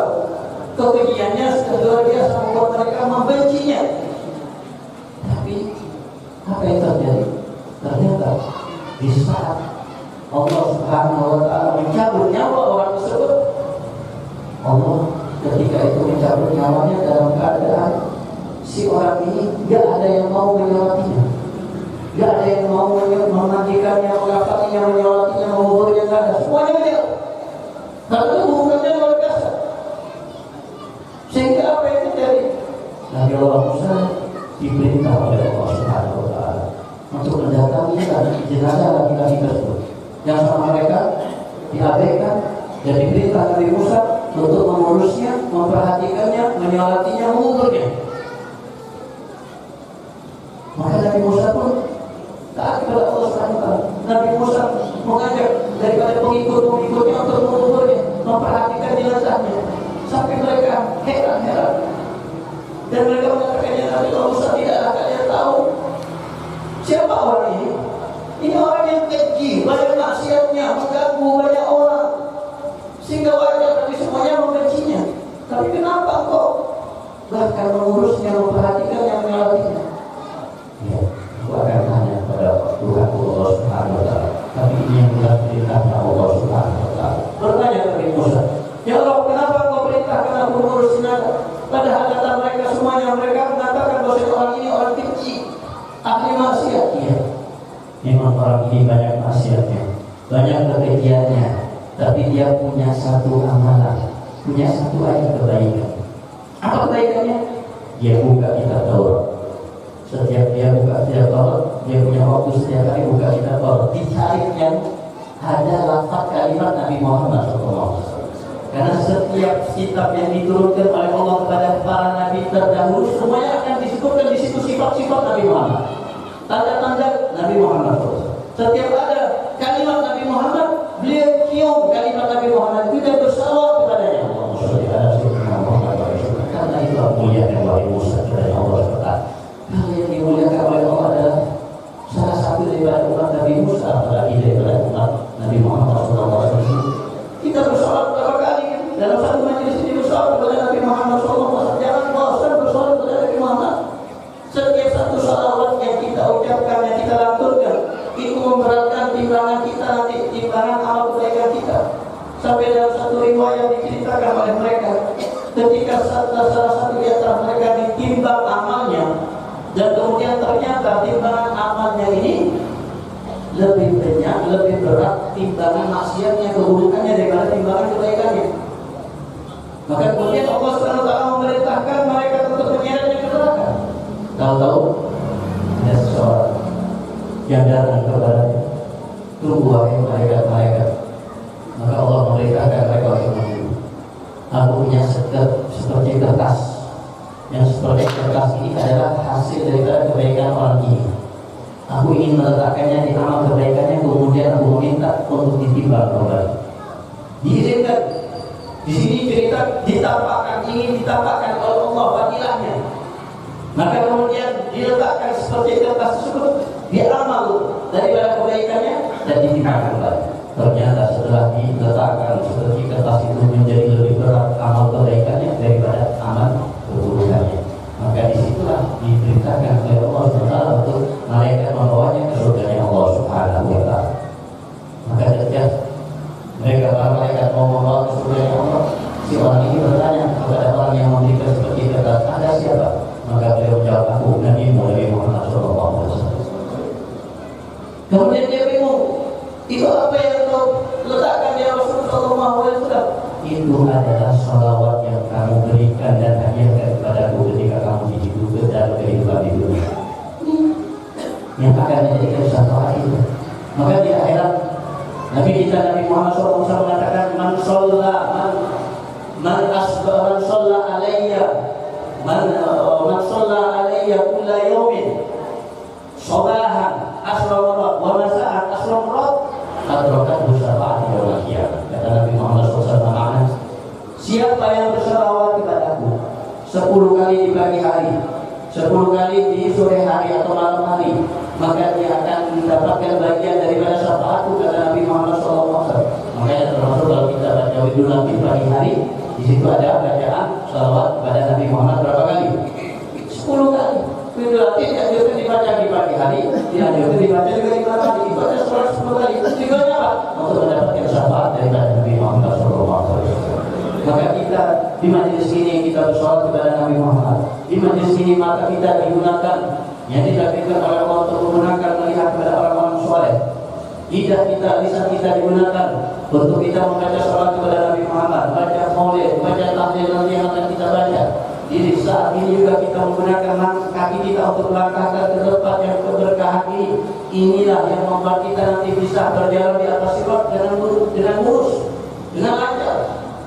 kekejiannya luar biasa membuat mereka membencinya. Tapi apa yang terjadi? Ternyata di saat Allah Subhanahu wa taala mencabut nyawa orang tersebut, Allah ketika itu mencabut nyawanya dalam keadaan si orang ini gak ada yang mau menyolatinya, gak ada yang mau memandikannya, mengapatinya, menyolatinya, menguburnya, gak ada, semuanya menjauh. Karena itu hubungannya luar biasa. Sehingga apa yang terjadi? Nabi Allah Musa diperintah oleh Allah Subhanahu wa taala untuk mendatangi jenazah laki-laki tersebut yang sama mereka diabaikan, dan diperintah Nabi Musa untuk mengurusnya, memperhatikannya, menyolatinya, menguburnya. Maka Nabi Musa pun taat kepada Allah Subhanahu wa taala. Nabi Musa mengajak daripada pengikut-pengikutnya untuk menguburnya, memperhatikan jenazahnya, sampai mereka heran-heran. Dan mereka mengatakan, ya Nabi Musa, tidaklah kalian tahu siapa orang ini? Ini orang yang keji, banyak maksiatnya, mengganggu banyak orang, sehingga wajar bagi semuanya membencinya. Tapi kenapa kok bahkan mengurusnya, memperhatikannya, menyolatinya? Ya, itu akan tanya kepada Tuhan Allah Subhanahu wa taala. Tapi ini yang bukan perintahnya Allah Subhanahu wa taala. Bertanya kepada Musa, ya Allah, kenapa kau perintahkan aku mengurus jenazah? Padahal kata mereka semuanya, mereka mengatakan bahwa orang ini orang keji, ahli maksiat. Iya, memang orang ini banyak maksiatnya, banyak kekejiannya, tapi dia punya satu amalan, punya satu ayat kebaikan. Apa kebaikannya? Dia buka kitab Taurat. Setiap dia buka kitab Taurat, dia punya waktu setiap kali buka kitab Taurat, dicari yang ada lafaz kalimat Nabi Muhammad SAW. Karena setiap kitab yang diturunkan oleh Allah kepada para nabi terdahulu, semuanya akan disebutkan di situ sifat-sifat Nabi Muhammad, tanda-tanda Nabi Muhammad. Setiap ada kalimat Nabi Muhammad, beliau cium kalimat Nabi Muhammad itu dan bersalawat kepadanya. Karena itu mulianya wahai Musa kepada Allah SWT. Hal yang dimuliakan oleh Allah adalah salah satu daripada umat Nabi Musa, apalagi daripada umat Nabi Muhammad SAW. Kita bersalawat berapa kali dalam satu majelis ini, bersalawat kepada Nabi Muhammad SAW. Jangan bosan bersalawat kepada Nabi Muhammad. Setiap satu salawat yang kita ucapkan, yang kita lanturkan, itu memberatkan timbangan kita nanti, timbangan amal kebaikan kita. Sampai dalam satu riwayat diceritakan oleh mereka, ketika salah satu di antara mereka ditimbang amalnya, dan kemudian ternyata timbangan amalnya ini lebih banyak, lebih berat timbangan maksiatnya, keburukannya daripada timbangan kebaikannya. Maka kemudian Allah SWT memerintahkan mereka untuk menyeretnya ke neraka. Tahu-tahu ada seseorang yang datang kepadanya, tunggu wahai malaikat-malaikat, memerintahkan mereka untuk membunuh. Aku punya seperti kertas, yang seperti kertas ini adalah hasil daripada kebaikan orang ini. Aku ingin meletakkannya di amal kebaikannya, kemudian aku meminta untuk ditimbang kembali. Diizinkan. Di sini cerita ingin ditampakkan oleh Allah fadilahnya. Maka kemudian diletakkan seperti kertas tersebut, diamal daripada kebaikannya dan ditimbang kembali. Ternyata setelah diletakkan seperti kertas itu menjadi lebih berat amal kebaikannya daripada amal keburukannya. Maka disitulah diperintahkan oleh Allah SWT untuk malaikat membawanya ke surganya Allah Subhanahu wa Ta'ala. Maka ketika mereka para malaikat mau membawa ke surganya Allah, si orang ini bertanya kepada orang yang memberikan seperti kertas, "Anda siapa?" Maka beliau menjawab, "Aku Nabi Muhammad SAW." Kemudian dia bingung, "Itu apa yang kau letakkan ya Rasulullah SAW?" "Itu adalah salawat yang kamu berikan dan hadiahkan kepadaku ketika kamu hidup dalam kehidupan di dunia." Yang akan menjadikan syafaat itu. Maka di akhirat Nabi kita Nabi Muhammad SAW mengatakan, "Man shalla alayya kulla yawmin sabahan asra marat wa masa'an asra marat adrakat syafa'ati yaumil qiyamah." Kata Nabi Muhammad SAW, siapa yang bersalawat kepadaku 10 kali di pagi hari, 10 kali di sore hari atau malam hari, maka dia akan mendapatkan bagian daripada syafaatku, kata Nabi Muhammad SAW. Makanya termasuk kalau kita baca Widul Nabi pagi hari, di situ ada bacaan salawat kepada Nabi Muhammad berapa kali? 10 kali. Widul Nabi dianjurkan dibaca di pagi hari, dianjurkan dibaca juga di malam hari, dibaca 10 kali. Tujuannya apa? Untuk mendapatkan syafaat daripada Nabi Muhammad SAW. Maka kita di majelis ini kita bersolat kepada Nabi Muhammad. Di majelis ini maka kita digunakan, yang ditakdirkan oleh Allah untuk menggunakan melihat kepada orang-orang soleh. Lidah kita, lisan kita digunakan untuk kita membaca salat kepada Nabi Muhammad, baca maulid, baca tahlil nanti yang akan kita baca. Di saat ini juga kita menggunakan kaki kita untuk melangkahkan ke tempat yang keberkahan ini. Inilah yang membuat kita nanti bisa berjalan di atas sirat dengan lurus, dengan lancar.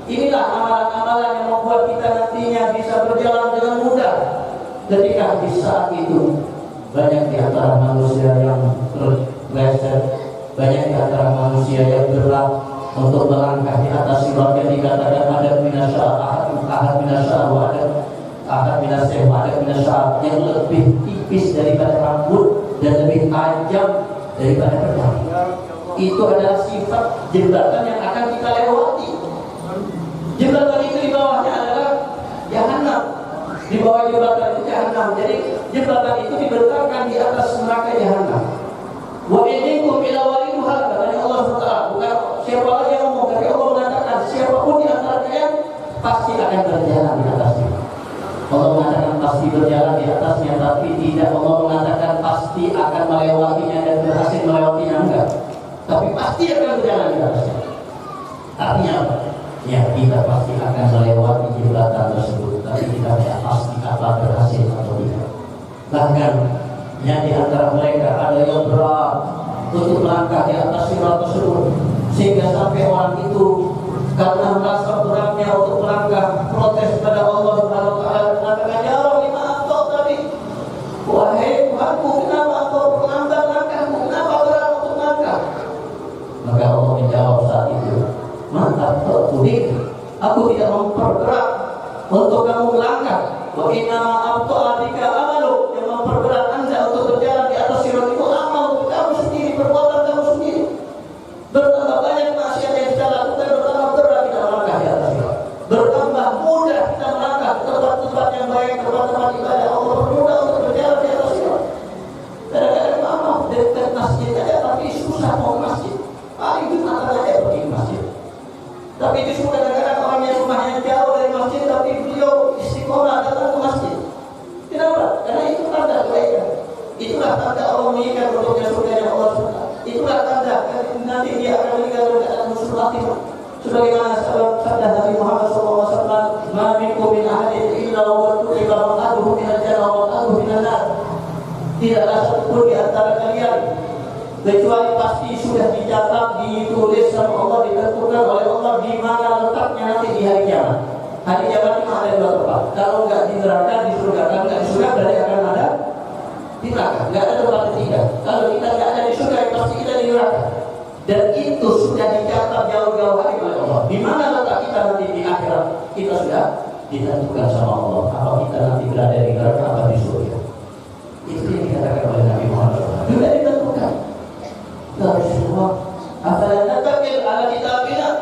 Inilah amalan-amalan yang membuat kita nantinya bisa berjalan dengan mudah. Ketika di saat itu banyak di antara manusia yang terleset, banyak di antara manusia yang berat untuk melangkah di atas sirat yang dikatakan ada minasya'ah, ahad minasya'ah, ahad minasya'ah yang lebih tipis daripada rambut dan lebih tajam daripada pedang. Itu adalah sifat jembatan yang akan kita lewati. Jembatan itu di bawahnya adalah Jahannam. Di bawah jembatan itu Jahannam. Jadi jembatan itu dibentangkan di atas neraka Jahannam. Wa innakum ila waliduha, katanya Allah SWT. Bukan siapa lagi yang ngomong, tapi Allah mengatakan siapapun di antara kalian pasti akan berjalan di atasnya. Allah mengatakan pasti berjalan di atasnya, tapi tidak Allah mengatakan pasti akan melewatinya dan berhasil melewatinya, enggak. Tapi pasti akan berjalan di atasnya. Artinya apa? Ya, kita pasti akan melewati jembatan tersebut, tapi kita tidak pasti akan berhasil atau tidak. Bahkan yang di antara mereka ada yang berat untuk melangkah di atas sirat tersebut, sehingga sampai orang itu karena merasa beratnya untuk melangkah protes pada Allah Subhanahu wa Ta'ala, mengatakan, "Ya Rabbi, maaf kau tadi, wahai Tuhanku, kenapa kau perlambat langkahmu? Kenapa berat untuk melangkah?" Maka Allah menjawab saat itu, "Mantap, aku tidak memperberat untuk kamu melangkah. Wa inna ma'abtu'atika amalu, yang memperberat anda untuk berjalan di atas sirat itu amal kamu sendiri, perbuatan kamu sendiri. Bertambah banyak maksiat yang kita lakukan, bertambah berat kita melangkah di atas sirat. Bertambah mudah kita melangkah ke tempat-tempat yang baik, tempat-tempat ibadah. Allah permudah untuk berjalan di atas sirat. Kadang-kadang maaf dekat masjid aja, tapi susah mau ke masjid. Paling Jumatan aja pergi ke masjid. Tapi justru kadang-kadang orang yang rumahnya jauh dari masjid, tapi beliau istiqomah datang ke masjid. Kenapa? Karena itu tanda kebaikan. Itulah tanda Allah menginginkan untuknya surganya Allah SWT. Itulah tanda nanti dia akan meninggal dalam musuh khatimah. Sebagaimana sabda Nabi Muhammad SAW, "Ma minkum min ahadin illa wa kutiba maq'aduhu minal jannah wa maq'aduhu minan nar." Tidaklah satu pun di antara kalian kecuali pasti sudah dicatat, ditulis sama Allah, ditentukan oleh Allah di mana letaknya nanti di hari kiamat. Hari kiamat itu ada dua tempat. Kalau nggak di neraka, di surga. Kalau nggak di surga, berarti akan ada di neraka. Nggak ada tempat ketiga. Kalau kita nggak ada di surga, pasti kita di neraka. Dan itu sudah dicatat jauh-jauh hari oleh Allah. Di mana letak kita nanti di akhirat, kita sudah ditentukan sama Allah. Apa kita nanti berada di neraka atau di surga. Itu yang dikatakan oleh Nabi Muhammad. Sudah ditentukan. Lalu semua. Apalah natakil ala kitabillah.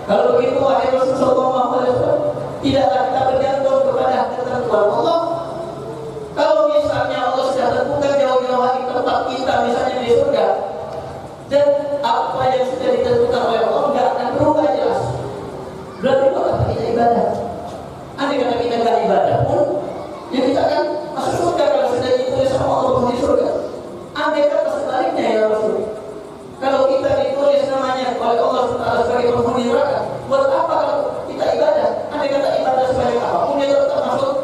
Kalau begitu wahai Rasulullah SAW, tidaklah kita bergantung kepada ketentuan Allah. Kalau misalnya Allah sudah tentukan jauh-jauh hari tempat kita, misalnya di surga, dan apa yang sudah ditentukan oleh Allah tidak akan berubah jelas. Berarti buat apa kita ibadah? Andai kata kita nggak ibadah pun, ya kita akan masuk surga kalau sudah ditulis sama Allah di surga. Andai kata sebaliknya ya Rasul. Kalau kita ditulis namanya oleh Allah SWT sebagai penghuni neraka, buat apa kalau kita ibadah? Andai kata ibadah sebagai apapun dia tetap masuk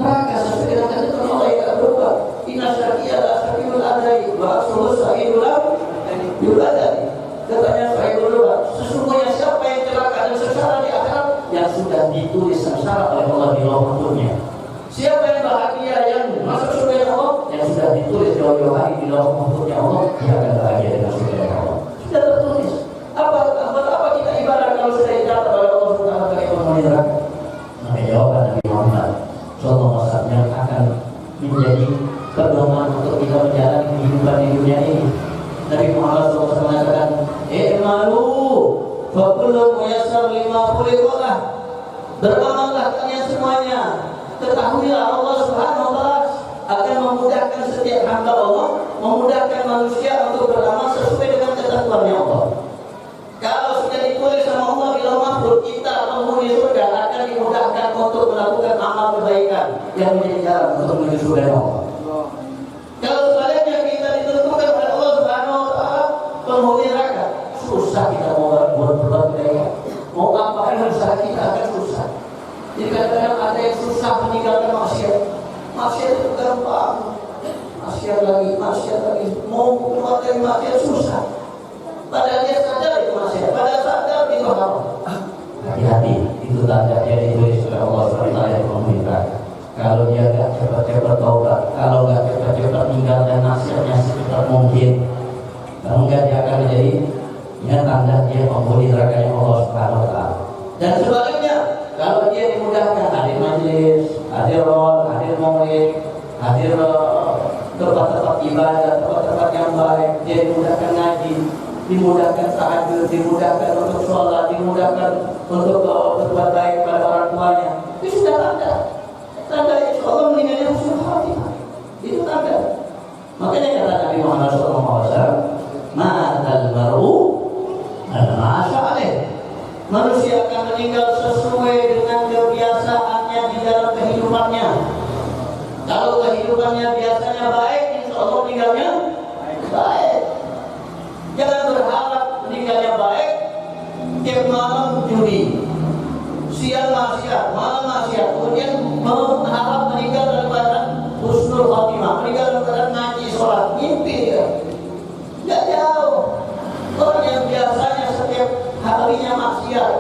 neraka sesuai dengan ketentuan Allah yang tidak berubah. Inna syari'a la syari'ul adai wa asluhu sa'idul yubadari. Katanya sahibul lughah, sesungguhnya siapa yang celaka dan sengsara di akhirat yang sudah ditulis sengsara oleh Allah di lauh mahfuznya. Siapa yang bahagia yang masuk surga Allah yang sudah ditulis jauh-jauh hari di lauh mahfuznya Allah, dia akan bahagia dengan surga Allah. Sudah tertulis. Apa kita ibadah kalau sudah dicatat oleh Allah Subhanahu sebagai penghuni neraka? Maka jawaban Nabi Muhammad sallallahu alaihi wasallam yang akan menjadi pedoman untuk kita menjalani kehidupan di dunia ini. Nabi Muhammad SAW mengatakan, "I'malu fa kullun muyassar lima khuliqa lah." Beramallah kalian semuanya. Ketahuilah Allah Subhanahu wa taala akan memudahkan setiap hamba Allah, memudahkan manusia untuk beramal sesuai dengan ketentuannya Allah. Kalau sudah ditulis sama Allah di lauh mahfuz, kita penghuni surga akan dimudahkan untuk melakukan amal kebaikan yang menjadi jalan untuk menuju surga Allah. Kalau sebaliknya kita ditentukan oleh Allah Subhanahu wa taala penghuni neraka, susah kita mau berbuat kebaikan. Mau ngapain usaha kita akan susah. Jadi kadang-kadang ada yang susah meninggalkan maksiat. Maksiat itu gampang. Maksiat lagi. Mau keluar dari maksiat susah. Padahal dia sadar itu maksiat. Padahal sadar itu haram. Hati-hati, itu tanda dia ditulis oleh Allah SWT yang meminta. Kalau dia gak cepat-cepat taubat, kalau gak cepat-cepat tinggalkan maksiatnya secepat mungkin, kalau enggak dia akan menjadi tanda dia penghuni neraka yang Allah Subhanahu wa taala. Dan sebaliknya, kalau dia dimudahkan hadir majelis, hadir rol, hadir maulid, hadir tempat-tempat ibadah, tempat-tempat yang baik, dia dimudahkan ngaji, dimudahkan tahajud, dimudahkan untuk sholat, dimudahkan untuk berbuat baik pada orang tuanya. Itu sudah tanda itu Allah meninggalnya husnul khatimah. Itu tanda. Makanya kata Nabi Muhammad SAW, "Ma'al mar'u al-ma'asya'alih." Manusia akan meninggal sesuai dengan kebiasaannya di dalam kehidupannya. Kalau kehidupannya biasanya baik, insya Allah meninggalnya baik. Jangan berharap meninggalnya baik, tiap malam judi, siang maksiat, malam maksiat, kemudian berharap meninggal dalam keadaan husnul khatimah, meninggal dalam keadaan ngaji, sholat, mimpi dia. Tidak jauh. Orang yang biasanya setiap harinya maksiat,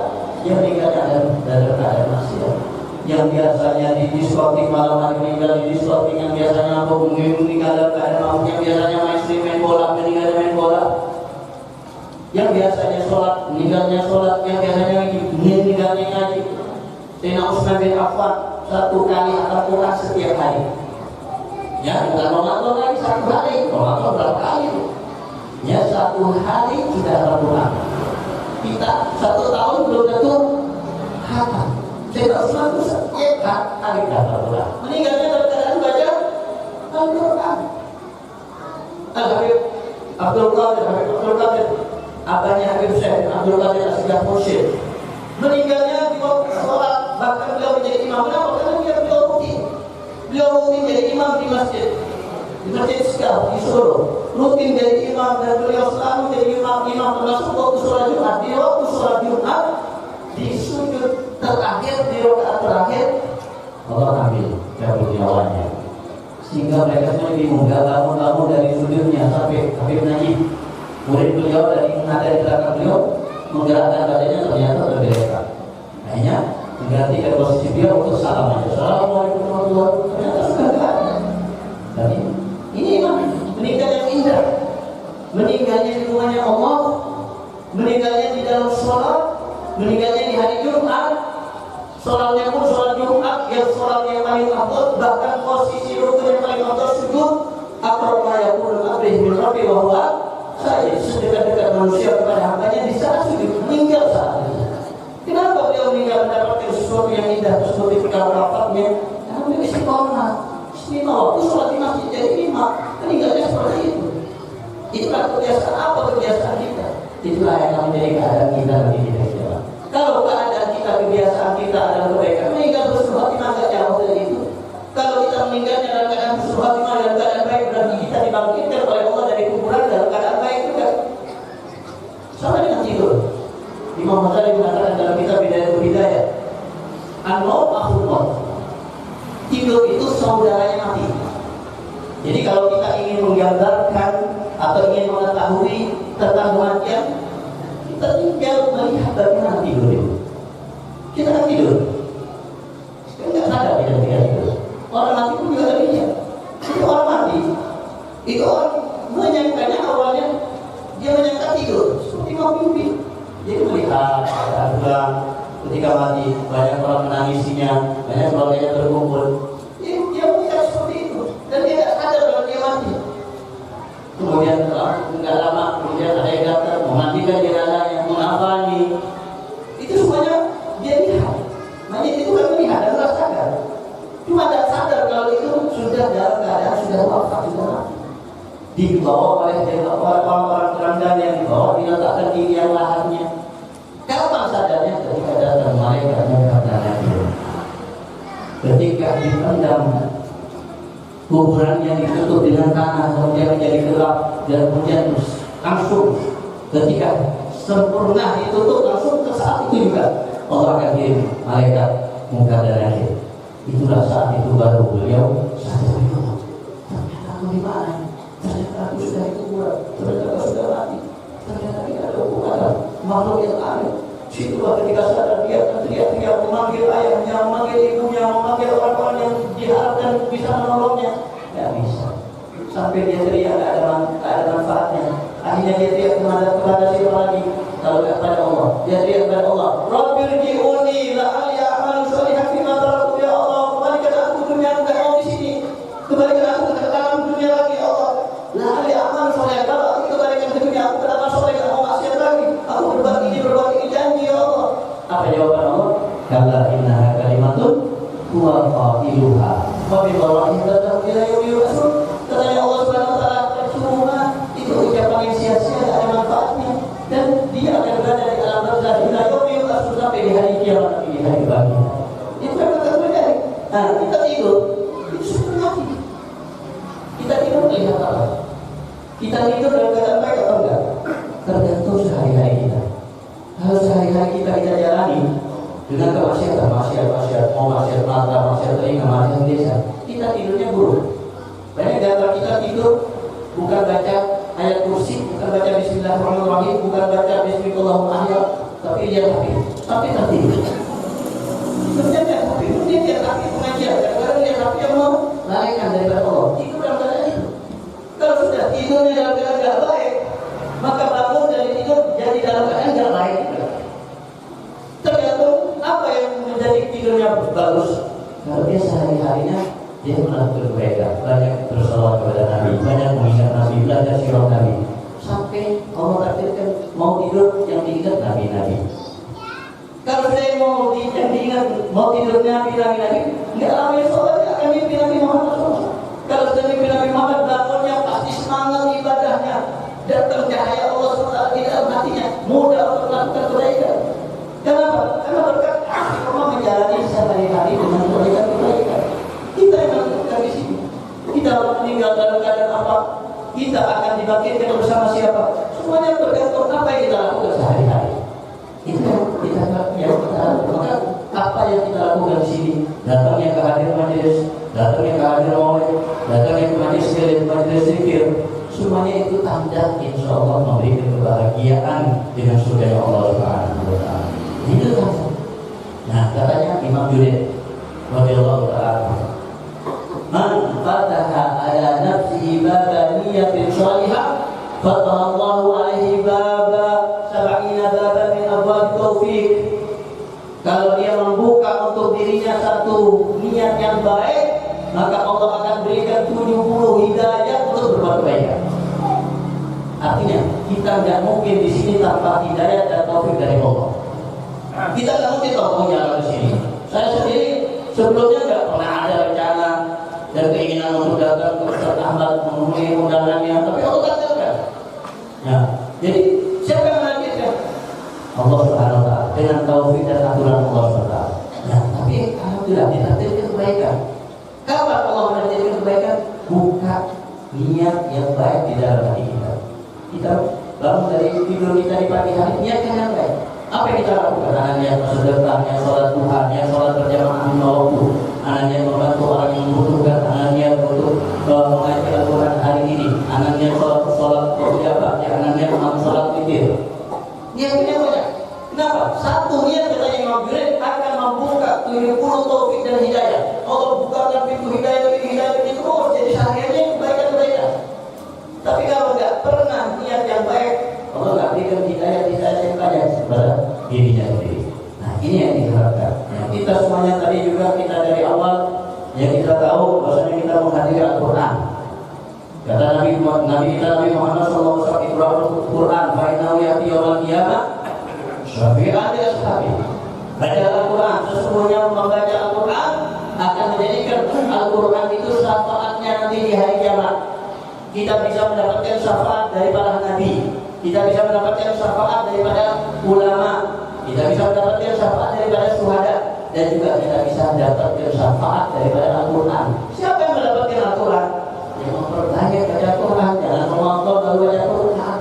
dia meninggalnya dalam keadaan maksiat. Yang biasanya di diskotik malam hari meninggal di diskotik, yang biasanya meninggal dalam keadaan mabuk, yang biasanya main bola meninggal main bola, yang biasanya sholat meninggalnya sholat, yang biasanya meninggalnya ngaji. Sayyidina Utsman bin Affan 1 kali akan Quran setiap hari. Ya, bukan Ramadan lagi 1 hari. Ramadan berapa kali? Ya, 1 hari sudah Al-Quran. Kita 1 tahun belum tentu hafal. Sayyidina Utsman itu setiap hari Al-Quran. Meninggalnya dalam keadaan baca Al-Quran. Al-Habib Abdul Qadir, abahnya Habib Syekh Abdul Qadir As-Sigaf Mursyid, meninggalnya di waktu sholat. Bahkan beliau menjadi imam. Kenapa? Karena beliau rutin jadi imam di masjid Sigaf di Solo. Rutin jadi imam dan beliau selalu jadi imam termasuk waktu sholat Jumat. Di waktu sholat Jumat, di sujud terakhir, di rakaat terakhir, Allah ambil nyawanya. sehingga mereka semua bingung. Gak bangun-bangun dari sujudnya sampai Habib Najib, murid beliau, dari nada di belakang beliau menggerakkan badannya, ternyata berbeda. Akhirnya menggantikan posisi beliau untuk salam aja. Assalamualaikum warahmatullahi wabarakatuh. Ternyata sudah tidak ada. Tapi ini memang meninggal yang indah. Meninggalnya di rumahnya Allah, meninggalnya di dalam sholat, meninggalnya di hari Jumat. Sholatnya pun sholat Jumat yang sholat yang paling afdal, bahkan posisi rukun yang paling afdal sujud. Aqrab ma yakunu abdih min rabbi wa huwa sajid, sedekat-dekat manusia kepada hambanya di saat sujud, meninggal saat itu. Kenapa beliau meninggal mendapatkan sesuatu yang indah seperti perkara wafatnya? Karena beliau istiqomah. Istiqomah waktu sholat di masjid jadi imam, meninggalnya seperti itu. Itulah kebiasaan, apa kebiasaan kita? Itulah yang akan menjadi keadaan kita nanti di akhirat. Kalau keadaan kita, kebiasaan kita adalah kebaikan, meninggal husnul khotimah tidak jauh dari itu. Kalau kita meninggalnya dalam keadaan husnul khotimah dan keadaan baik, berarti kita dibangkitkan oleh Allah dari kuburan dalam keadaan baik juga. Sama dengan tidur. Imam Ghazali mengatakan dalam kitab Bidayatul Hidayah, an-naum akhul maut. Tidur itu saudaranya mati. Jadi kalau kita ingin menggambarkan atau ingin mengetahui tentang kematian, kita tinggal melihat bagaimana tidur itu. Kita kan tidur, kita nggak sadar kita tidur. Orang mati pun juga demikian. Jadi orang mati itu orang menyangkanya awalnya dia menyangka tidur seperti mau mimpi. Jadi melihat ada ketika mati banyak orang menangisinya, banyak keluarganya berkumpul. Dia melihat seperti itu dan dia tidak sadar kalau dia mati. Kemudian nggak lama kemudian ada yang datang memandikan jenazahnya, mengafani. Itu semuanya dia lihat. Mayat itu kan melihat dan merasakan. Cuma tidak sadar kalau itu sudah dalam keadaan sudah wafat, sudah mati. Dibawa oleh orang-orang keranggan yang dibawa, diletakkan di liang lahannya. Kapan sadarnya? Ketika datang malaikat munkar dan nakir. Ketika dipendam kuburan yang ditutup dengan tanah, kemudian menjadi gelap dan kemudian langsung ketika sempurna ditutup langsung ke saat itu juga Allah akan kirim malaikat munkar dan nakir. Itulah saat itu baru beliau sadar, ternyata aku di mana? Ternyata aku sudah di kuburan, ternyata aku sudah mati, ternyata tidak ada hubungan makhluk yang aneh. Situlah ketika sadar dia teriak-teriak memanggil ayahnya, memanggil ibunya, memanggil orang-orang yang diharapkan bisa menolongnya. Tidak bisa. Sampai dia teriak tidak ada manfaatnya. Akhirnya dia teriak kepada siapa lagi? Kalau tidak kepada Allah. Dia teriak kepada Allah. Rabbirji'uni la'ali a'malu sholihan fima taraktu ya Allah. Kembalikan aku dunia, aku tidak mau di sini. Kembalikan aku ke dalam dunia lagi ya Allah. La'ali a'malu sholihan. Kalau aku kembalikan ke dunia, aku tidak mau soleh, tidak mau maksiat lagi. Aku berbagi ini janji ya Allah. Apa jawaban Allah? Kalla innaha kalimatun huwa qailuha wa bi Allahi tad'u ila yaumi yub'atsun. Katanya Allah Subhanahu wa taala, percuma itu ucapan yang sia-sia, tidak ada manfaatnya, dan dia akan berada di alam barzakh ila yaumi yub'atsun, sampai di hari kiamat, di hari bangkit. Itu yang akan terjadi. Nah, kita tidur itu sudah mati. Kita tidur melihat apa? Kita tidur dalam keadaan baik atau enggak? Tergantung sehari-hari kita. Kalau sehari-hari kita jalani dengan kemaksiatan, maksiat, mau maksiat mata, maksiat telinga, maksiat desa, kita tidurnya buruk. Banyak di antara kita tidur bukan baca ayat kursi, bukan baca Bismillahirrahmanirrahim, bukan baca Bismillahirrahmanirrahim, tapi dia tapi tertidur. Kemudian dia tapi pengajian, kadang-kadang dia tapi yang mau larikan daripada Allah. Tidur dalam keadaan itu. Kalau sudah tidurnya dalam keadaan tidak baik, maka bangun dari tidur jadi dalam keadaan tidak baik juga. Tergantung apa yang menjadi tidurnya bagus. Kalau dia sehari-harinya dia melakukan kebaikan, banyak bersalawat kepada Nabi, banyak mengingat Nabi, belajar sirah Nabi, sampai Allah takdirkan mau tidur yang diingat Nabi. Kalau saya mau yang diingat mau tidur Nabi, nggak lama sholat akan mimpi Nabi Muhammad SAW. Kalau sudah mimpi Nabi Muhammad, bangunnya pasti semangat ibadahnya, datang cahaya Allah SWT di dalam hatinya, mudah untuk melakukan kebaikan. Kenapa? Karena berkat Allah menjalani sehari-hari dengan kebaikan. Kita yang melakukan di sini. Kita meninggal dalam keadaan apa? Kita akan dibangkitkan bersama siapa? Semuanya bergantung apa yang kita lakukan sehari-hari. Itu yang kita lakukan. Maka apa yang kita lakukan di sini? Datangnya ke hadir majelis majelis, datangnya ke hadir maulid, datangnya ke majelis zikir, semuanya itu tanda insya Allah memberikan kebahagiaan dengan surga Allah Subhanahu wa Ta'ala. Itu kan. Nah, katanya Imam Junaid radhiyallahu ta'ala, man fataha ala nafsihi baba niyatin salihah, fataha Allahu alaihi baba sab'ina baba min abwab taufik. Kalau dia membuka untuk dirinya satu niat yang baik, maka Allah akan berikan 70 hidayah untuk berbuat kebaikan. Artinya, kita nggak mungkin di sini tanpa hidayah dan taufik dari Allah. Kita nggak mungkin tahu jalan di sini. Saya sendiri sebelumnya nggak pernah ada rencana dan keinginan untuk datang ke Ustaz Ahmad memenuhi undangannya, tapi Allah takdirkan. Ya, jadi siapa yang menakdirkan? Allah Subhanahu wa Ta'ala dengan taufik dan aturan Allah Subhanahu wa Ta'ala. Nah, tapi alhamdulillah ditakdirkan kebaikan. Kapan Allah menakdirkan kebaikan? Buka niat yang baik di dalam hati kita. Kita bangun dari tidur kita di pagi hari, niatkan yang baik. Apa yang kita lakukan? Anaknya bersedekah, yang sholat Tuhan, yang sholat berjamaah lima waktu, anaknya membantu orang yang membutuhkan, anaknya untuk mengaji Al-Quran hari ini, anaknya sholat berjamaah, anaknya sholat witir. Niatnya banyak. Kenapa? Satu niat katanya Imam Junaid akan membuka 70 taufik dan hidayah. Allah bukakan pintu hidayah itu terus jadi sehariannya kebaikan-kebaikan. Tapi kalau nggak pernah niat yang baik, Allah nggak berikan hidayah yang banyak kepada dirinya sendiri. Nah, ini yang diharapkan. Nah, kita semuanya tadi juga kita dari awal yang kita tahu bahwasanya kita menghadiri Al-Quran. Kata Nabi Muhammad SAW, Iqra'ul Quran fa innahu ya'ti yaumil qiyamah syafi'an li ashabi. Baca Al-Quran, sesungguhnya membaca Al-Quran akan menjadikan Al-Quran itu syafaatnya nanti di hari kiamat. Kita bisa mendapatkan syafaat dari para nabi, kita bisa mendapatkan syafaat daripada ulama, kita bisa mendapatkan syafaat daripada syuhada, dan juga kita bisa mendapatkan syafaat daripada Al-Quran. Siapa yang mendapatkan Al-Quran? Yang memperbanyak baca Quran, jangan menonton lalu baca Quran.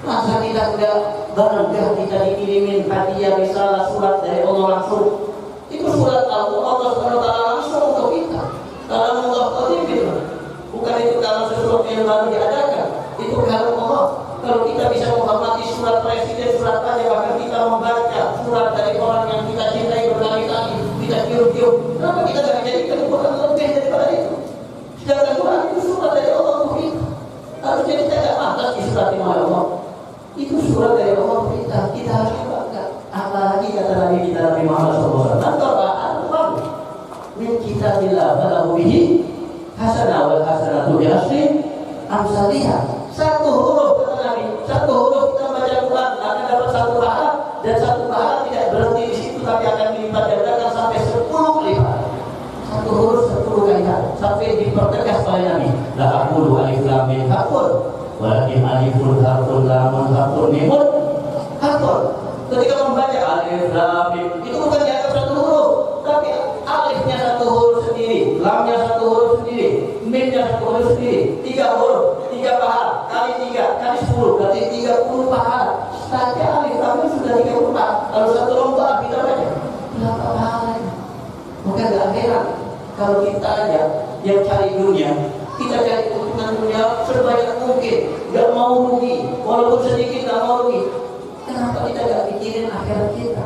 Masa kita sudah bangga kita dikirimin hadiah risalah surat dari Allah langsung. Itu surat Allah SWT langsung untuk kita. Kalau Allah qadim gitu. Bukan itu kalau sesuatu yang baru diadakan. Itu kalau Allah. Kalau kita bisa menghormati surat presiden, surat raja, bahkan kita membaca surat dari orang yang kita cintai berkali-kali, kita cium-cium. Kenapa kita tidak jadikan Quran lebih daripada itu? Sedangkan Quran itu surat dari Allah untuk kita. Harusnya kita tidak pantas disurati oleh Allah. Itu surat dari Allah untuk kita harus bangga. Apalagi kata Nabi kita Nabi Muhammad SAW, "Al-Quran min kitabillah falahu bihi hasanah wal hasanatu bi asyri amsalihah." Satu huruf kata Nabi, satu huruf kita baca Quran akan dapat satu pahala, dan satu pahala tidak berhenti di situ tapi akan dilipat gandakan sampai 10 kali lipat. Satu huruf 10 kali lipat sampai dipertegas oleh Nabi. La aqulu alif lam mim harfun, walakin alifun harfun lamun harfun mimun harfun. Ketika membaca alif lam mim itu bukan dianggap satu huruf, tapi alifnya satu huruf sendiri, lamnya satu huruf sendiri, mimnya satu huruf sendiri, 3 huruf, 3 pahala, kali 3, kali 10, berarti 30 pahala. Saja alif lam mim sudah 30 pahala. Kalau satu lomba kita baca berapa pahalanya? Maka gak heran kalau kita aja yang cari dunia, kita cari keuntungan dunia sebanyak mungkin, gak mau rugi, walaupun sedikit gak mau rugi. Kenapa kita gak pikirin akhirat kita?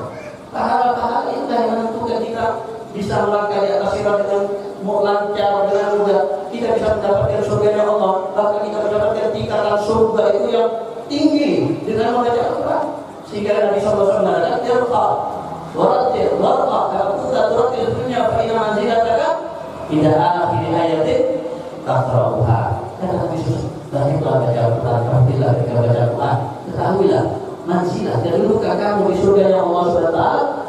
Pahala-pahala itu yang menentukan kita bisa melangkah di atas sirat dengan lancar, dengan mudah. Kita bisa mendapatkan surga Allah, bahkan kita mendapatkan tingkatan surga itu yang tinggi dengan membaca Al-Quran. Sehingga Nabi SAW mengatakan, "Irqa, waratil, warqa, kalau kita turatil dunia, fa'ina manzilataka, tidak akhir ayatin, taqra'uha." Kata Nabi SAW, "Banyaklah baca Al-Quran, pastilah ketika baca Al-Quran, ketahuilah manzilah dan dudukkan kamu di surga yang Allah SWT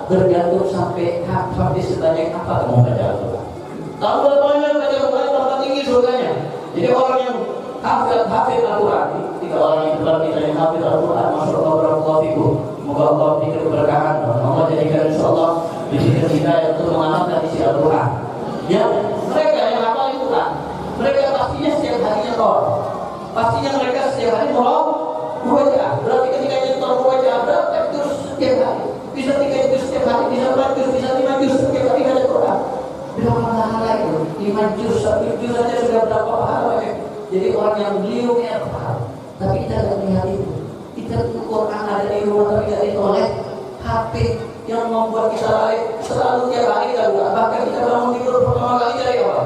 bergantung sampai sebanyak apa kamu baca Al-Quran." Tahu berapa banyak baca Al-Quran tambah tinggi surganya. Jadi orang yang hafid Al-Quran, tiga orang yang depan kita yang hafid Al-Quran, masya Allah barakallahu. Semoga Allah berikan keberkahan, Allah jadikan insyaallah bisikan kita untuk mengamalkan isi Al-Quran. Ya, mereka yang hafal Al-Quran, mereka pastinya setiap harinya roh. Pastinya mereka setiap hari roh mubaca. Berarti ketika nyetor mubaca berapa juz setiap hari? Bisa 3 juz setiap hari, bisa 4 juz, bisa 5 juz setiap hari baca Quran. Berapa pahala 5 juz, 1 juz saja sudah berapa pahala ya. Jadi orang yang beliau punya pahala. Tapi kita tidak melihat itu. Kita Quran ada di rumah tapi tidak ditoleh. HP yang membuat kita lalai selalu tiap hari kita buka. Bahkan kita bangun tidur pertama kali dari apa?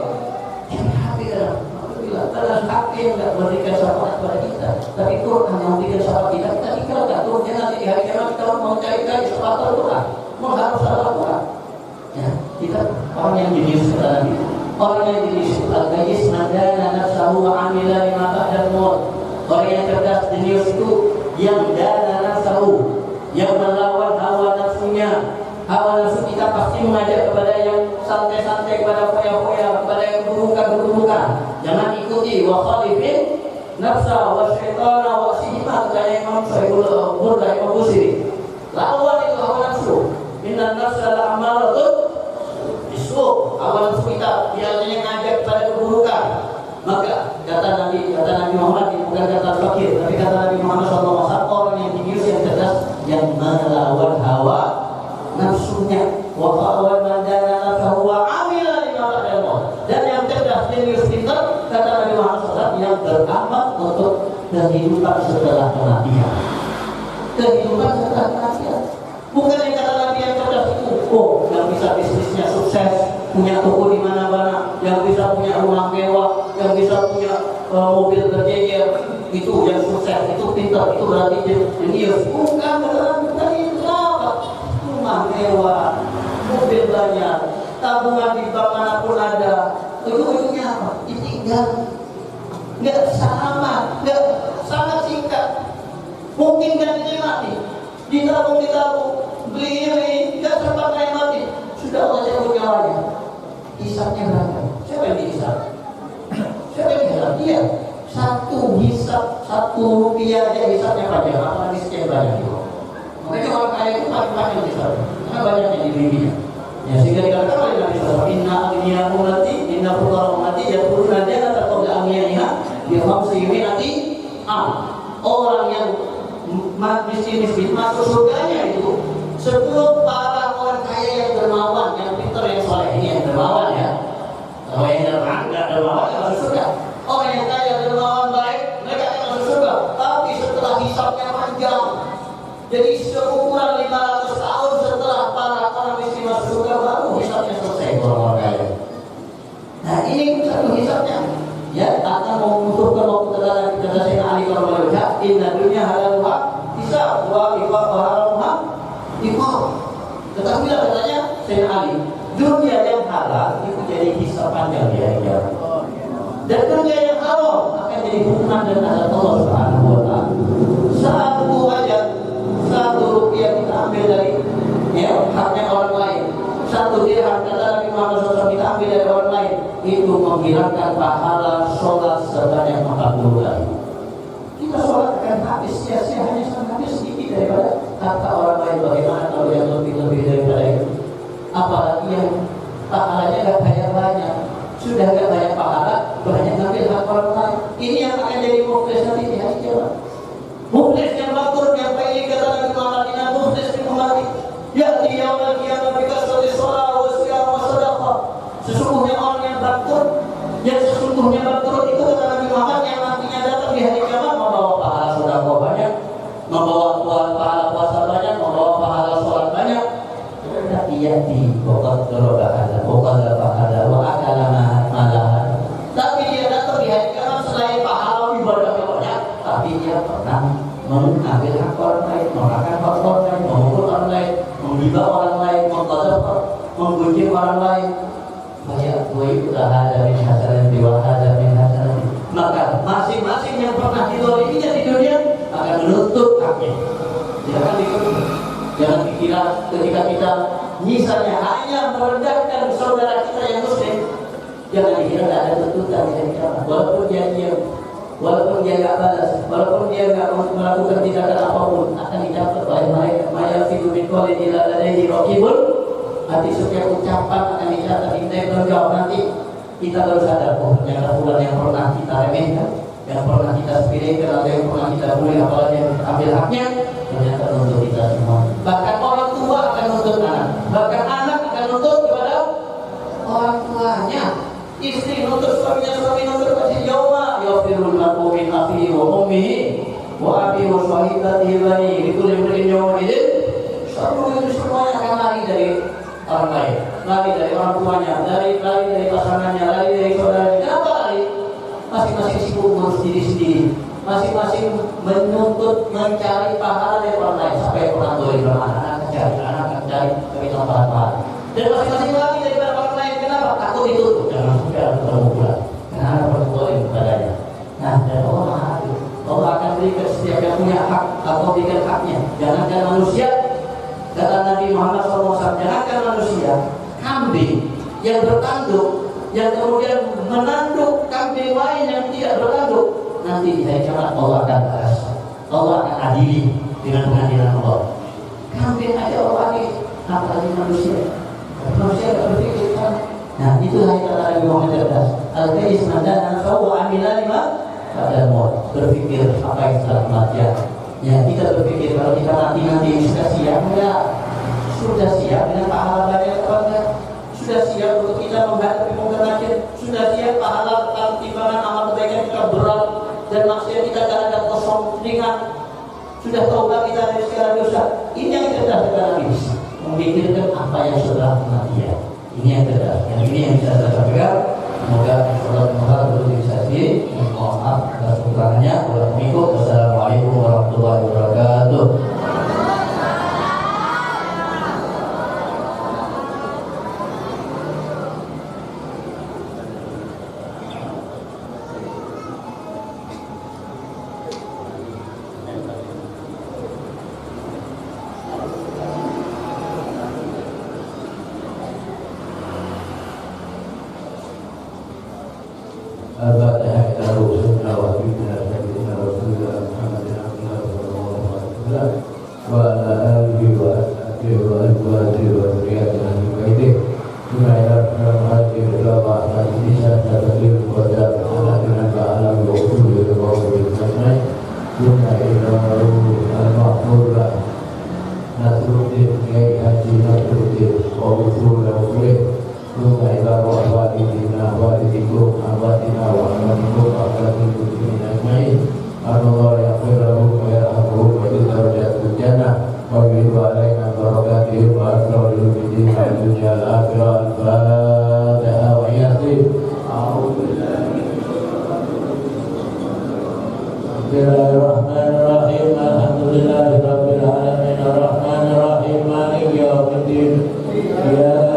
Yang HP kan. Karena HP yang tidak memberikan syafaat kepada kita, tapi Quran yang memberikan syafaat kita tinggalkan. Turunnya nanti di hari kiamat kita mau cari-cari syafaat Al-Quran, mau harus Al-Quran. Ya, kita orang yang jenius kata Nabi, orang yang jenius al-gayis madana nafsahu wa amila lima ba'dal maut. Orang yang cerdas jenius itu yang dana nafsahu, yang melawan hawa nafsunya. Hawa nafsu kita pasti mengajak kepada yang santai-santai, kepada foya-foya, kepada yang keburukan-keburukan. Jangan ikuti wa khalifin nafsa wa syaitana wa sihima, kata Imam Syafi'i Burda Imam Busiri. Lawan itu hawa nafsu. Inna nafsa la'amalatun bisu. Hawa nafsu kita biasanya ngajak kepada keburukan. Maka kata Nabi Muhammad, bukan kata fakir, tapi kata Nabi Muhammad SAW, orang yang jenius, yang cerdas, yang melawan hawa nafsunya. Wa qawan mandana nafsahu wa amila lima ba'dal maut. Dan yang cerdas, jenius, pintar, kata Nabi Muhammad SAW, yang beramal untuk kehidupan setelah kematian. Kehidupan setelah kematian. Bukan yang kata Nabi yang cerdas itu, oh, yang bisa bisnisnya sukses, punya toko di mana-mana, yang bisa punya rumah mewah, yang bisa punya mobil berjejer, itu yang sukses, itu pintar, itu berarti jenius. Bukan kata Nabi tadi itu apa? Rumah mewah, mobil banyak, tabungan di bank manapun ada. Ujung-ujungnya apa? Ditinggal. Nggak sama, nggak sangat singkat. Mungkin kan dinikmati, ditabung, beli, nggak sempat nikmati. Sudah Allah cabut nyawanya. Hisabnya berapa? Siapa yang dihisab? Siapa yang dihisab? Dia. Satu hisab, 1 rupiah aja hisabnya panjang. Apalagi sekian banyak itu. Makanya orang kaya itu paling hisab. Karena banyaknya di dunia. Ya, sehingga dikatakan oleh Nabi SAW, Inna agniya umati, inna fuqara umati, yadkhuluna jannata qabla aghniyaiha bi khamsi mi'ati am. Orang yang miskin masuk surganya itu sebelum para orang kaya yang dermawan, yang pintar, yang soleh. Ini yang dermawan ya. Kalau yang dermawan yang masuk surga. Orang yang kaya, dermawan, baik, mereka yang masuk surga. Tapi setelah hisabnya panjang, jadi seukuran 500 tahun setelah para orang miskin masuk surga, baru hisabnya selesai orang kaya. Nah ini satu hisabnya. Ya, akan membutuhkan waktu terdalam kita Sayyidina Ali kalau melihat inna dunya halal hak hisab wa iqab haram hak iqab. Ketahuilah katanya Sayyidina Ali, dunia yang halal itu jadi hisab panjang di hari kiamat. Dan dunia yang haram akan jadi hukuman dan azab Allah Subhanahu wa taala. Satu rupiah kita ambil dari haknya orang lain. 1 dirham kata Nabi Muhammad SAW kita ambil dari orang lain, itu menghilangkan pahala sholat sebanyak 40 kali. Kita sholat akan habis sia-sia hanya habis sedikit daripada harta orang lain. Bagaimana kalau yang lebih daripada itu? Apalagi yang pahalanya gak kayak banyak, sudah gak banyak pahala, banyak ngambil hak orang lain. Ini yang akan jadi muflis nanti di hari kiamat. Muflis yang bakur, yang baik kata Nabi Muhammad, inna muflis bin mati ya'ti yawmal qiyamah bi kasrati shalah wa siyam wa sadaqah. Sesungguhnya orang yang bangkrut, itu kata Nabi Muhammad, yang nantinya datang di hari kiamat membawa pahala sedekah banyak, membawa pahala puasa banyak, membawa pahala sholat banyak. Tapi ya'ti waqad daraba pahala wa akala malahan. Tapi dia datang di hari kiamat selain pahala ibadahnya banyak, tapi dia pernah mengambil hak orang lain, memakan hak orang lain, memukul orang lain, menghina orang lain, menggunjing orang lain. Banyak gue udah ada min hasanah wa hada min hasanah. Maka masing-masing yang pernah didoliminya di dunia akan menuntut haknya. Jangan dikira ketika kita misalnya hanya merendahkan saudara kita yang muslim, jangan dikira tidak ada tuntutan dari kita. Walaupun dia diam, walaupun dia nggak balas, walaupun dia nggak melakukan tindakan apapun, akan dicatat oleh malaikat. Maya fidu min qawlin illa ladaihi raqibun. Hati setiap ucapan akan dicatat. Kita yang berjawab nanti kita baru sadar, oh ternyata bulan yang pernah kita remehkan, yang pernah kita sepelekan, atau yang pernah kita bully, apalagi yang kita ambil haknya, ternyata untuk kita semua. Bahkan orang tua akan nuntut anak, bahkan anak akan nuntut kepada orang tuanya. Istri nuntut suaminya, suami nuntut istri. Yauma yafirul mar'u min akhihi wa ummihi wa abihi wa sahibatihi wa banihi likulli imrin yawma idzin sya'nun. Itu semuanya akan lari dari orang lain, lari dari orang tuanya, lari dari pasangannya, lari dari saudaranya. Kenapa lari? Masing-masing sibuk ngurus diri sendiri, masing-masing menuntut mencari pahala dari orang lain. Sampai orang tua itu anak cari tambahan. Dan masing-masing lari dari orang lain. Kenapa? Takut ditutup. Jangan sampai ada ketemu pula. Karena ada perbuatan kepadanya. Nah, dan Allah akan berikan setiap yang punya hak atau berikan haknya. Jangankan manusia, kata Nabi Muhammad SAW, jangankan manusia, kambing yang bertanduk, yang kemudian menanduk kambing lain yang tidak bertanduk, nanti di hari kiamat Allah akan balas. Allah akan adili dengan pengadilan Allah. Kambing aja Allah adili, apalagi manusia. Manusia tidak berpikir kan? Nah, itu kata Nabi Muhammad cerdas. Al-Qais mandana fawa amila lima pada mau berpikir apa yang setelah kematian. Ya, kita berpikir kalau kita nanti sudah siap enggak? Sudah siap dengan pahala banyak atau enggak? Sudah siap untuk kita menghadapi mungkar nakir? Sudah siap pahala timbangan amal kebaikan kita berat dan maksiat kita tidak ada kosong ringan? Sudah taubat kita dari segala dosa? Ini yang cerdas sekali. Memikirkan apa yang setelah kematian. Ini yang cerdas. Yang ini yang bisa saya sampaikan. Semoga Allah berutisasi. Mohon maaf atas kekurangannya. Wassalamualaikum warahmatullahi wabarakatuh. Al-Fatihah ila Rasulullah wa ala sayyidina Rasulullah Muhammadin Abdullah sallallahu alaihi wasallam wa ala alihi wa ashabihi wa azwajihi wa dzurriyyatihi wa baitihi Bismillahirrahmanirrahim. Wa ala lisan tadbir wa ala dinan wa ala usul wa bil sanai Yuna ila al-mahmurah Nasruddin Kiai Haji Nasruddin wa usul wa usul Rumah ibadah walidina walidikum abatina wa amanikum akhlaqil muslimin ajmain. Allah yaghfir lahu wa yarhamhu wa yudharajatul jannah wa yuhibbu alaina barakatihi wa asrarul bidin wa dunya al-akhirah. Al-Fatihah wa yasin. Bismillahirrahmanirrahim. Alhamdulillahi rabbil alamin arrahmanir rahim maliki yaumiddin. Ya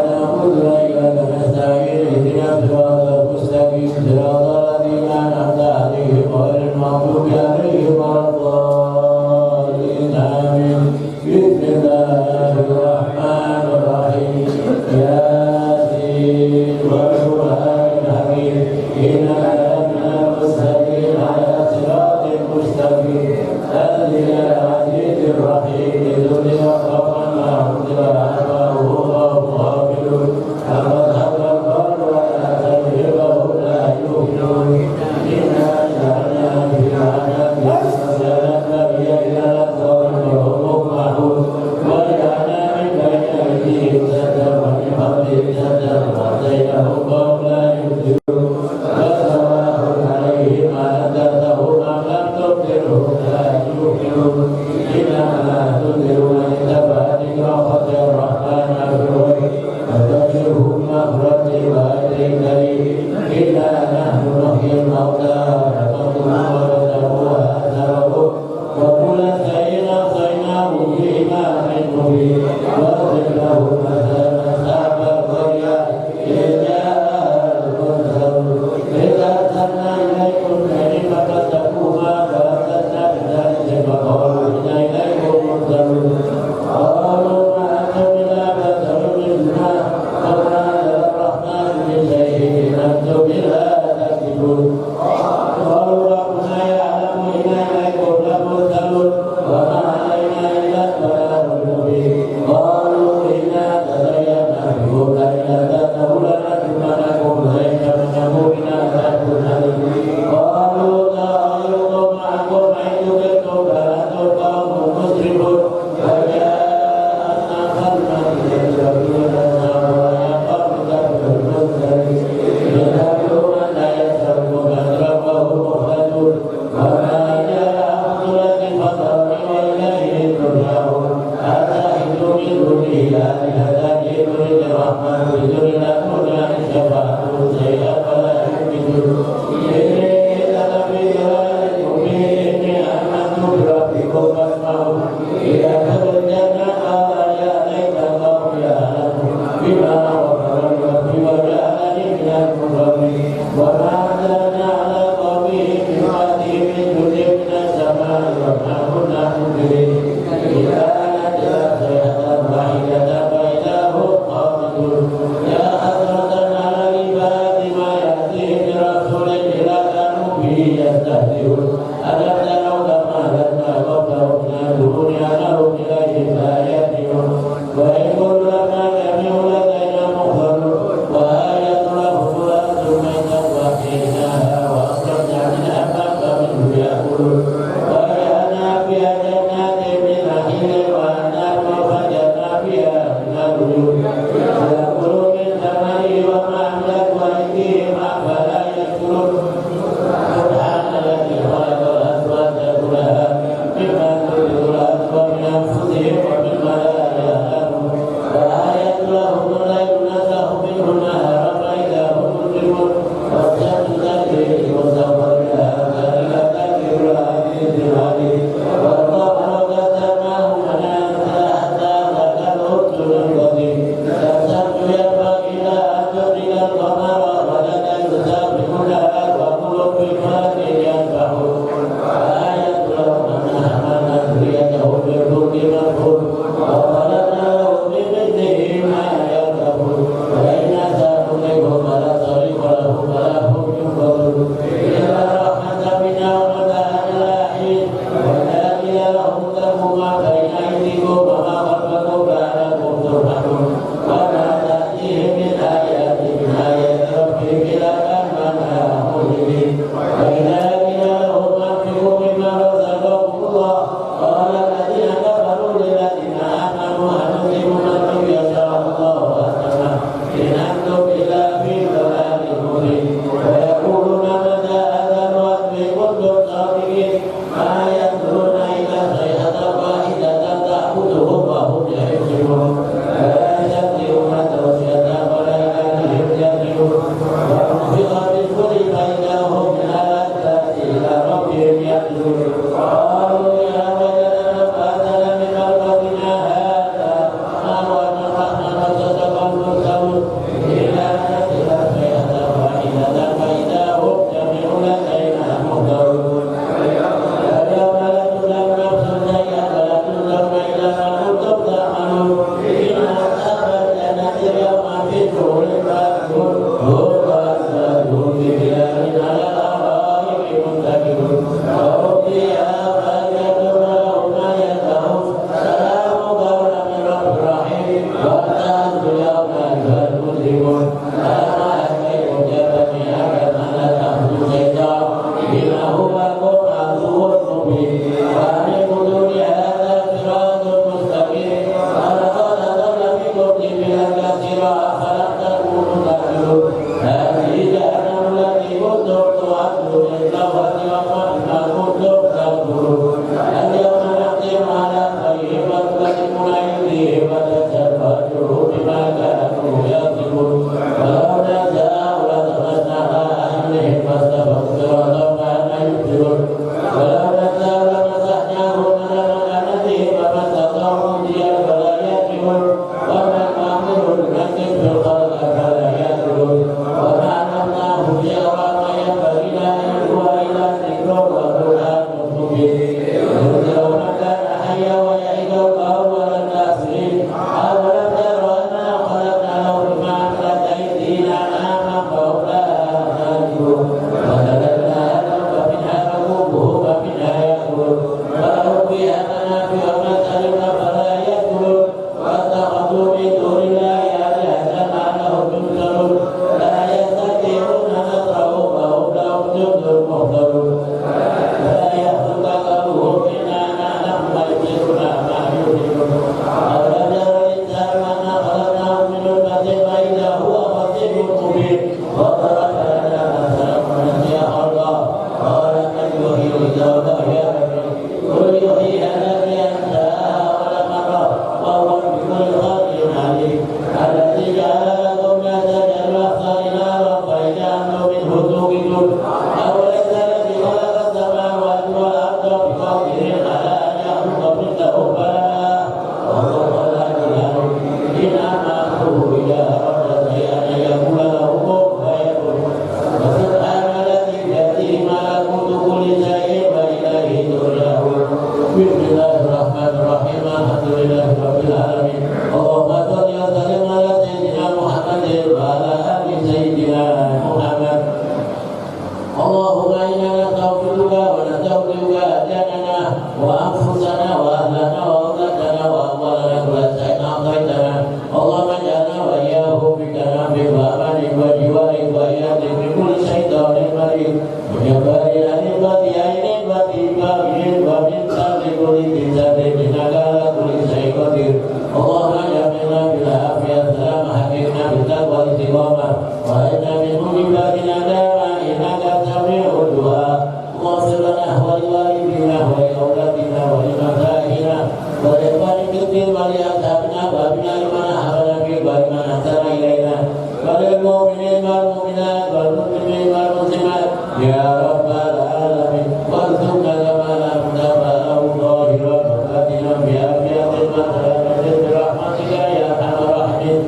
والمؤمنات والمسلمين والمسلمات يا رب العالمين وارزقنا كما لم تفعله ظاهرا وباطنا بعافية وسلامة برحمتك يا ارحم الراحمين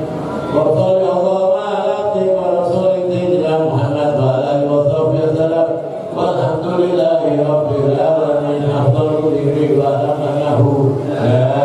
وصل اللهم على عبدك ورسولك سيدنا محمد وعلى اله وصحبه وسلم والحمد لله رب العالمين افضل ذكرك واتمنه لا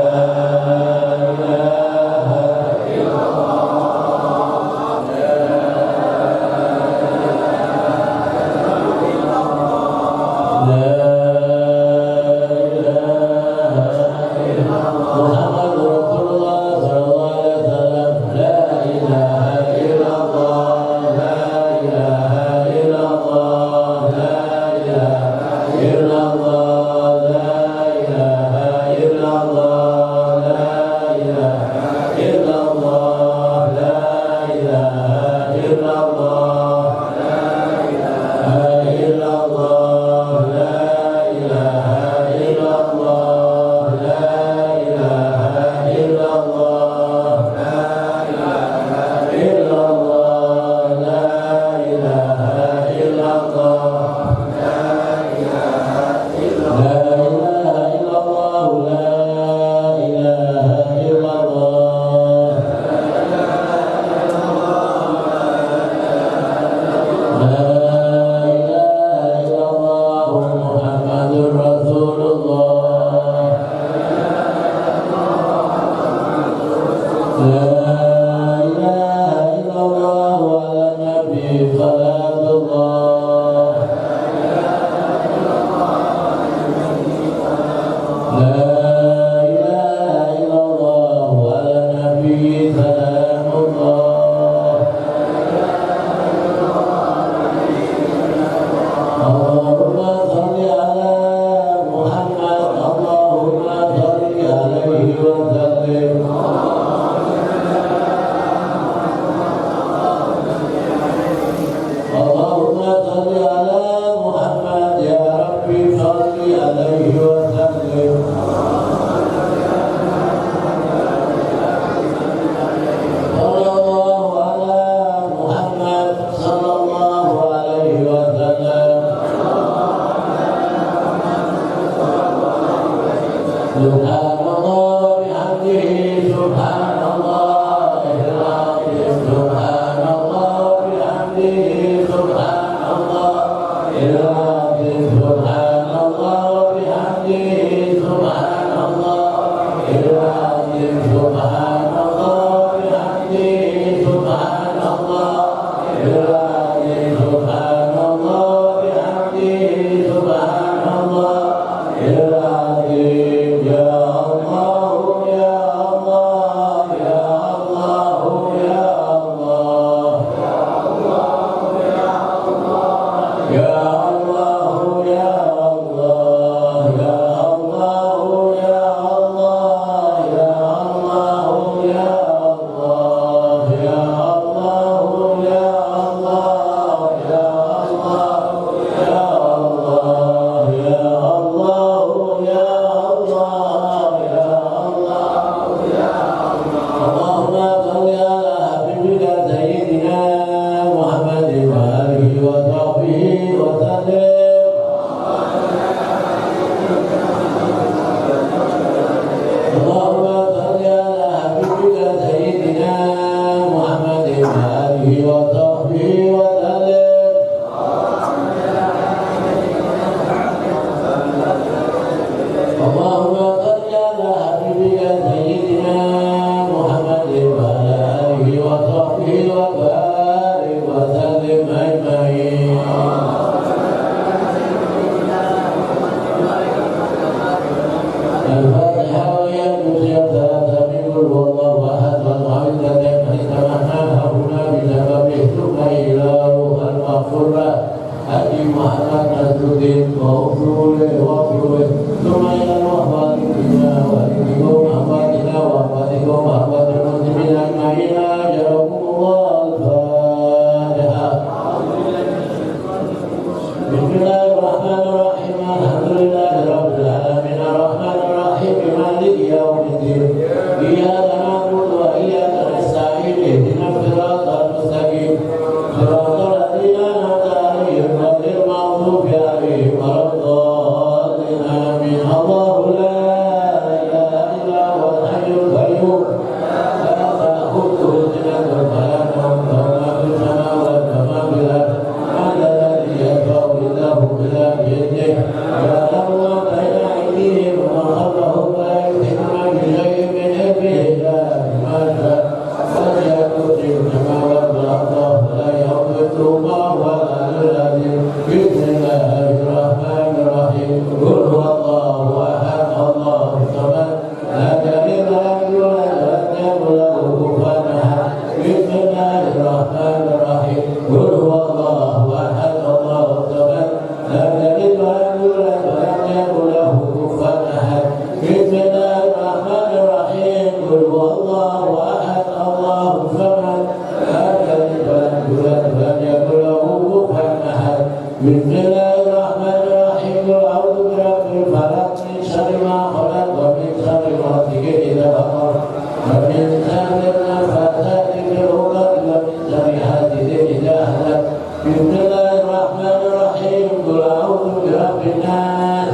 Bismillahirrahmanirrahim. A'udzu birabbil falaq min syarri ma khalaq wa min syarri ghasiqin idza waqab wa min syarri nafatsati fil 'uqad wa min syarri hasidin idza hasad. Bismillahirrahmanirrahim. Qul a'udzu birabbin nas.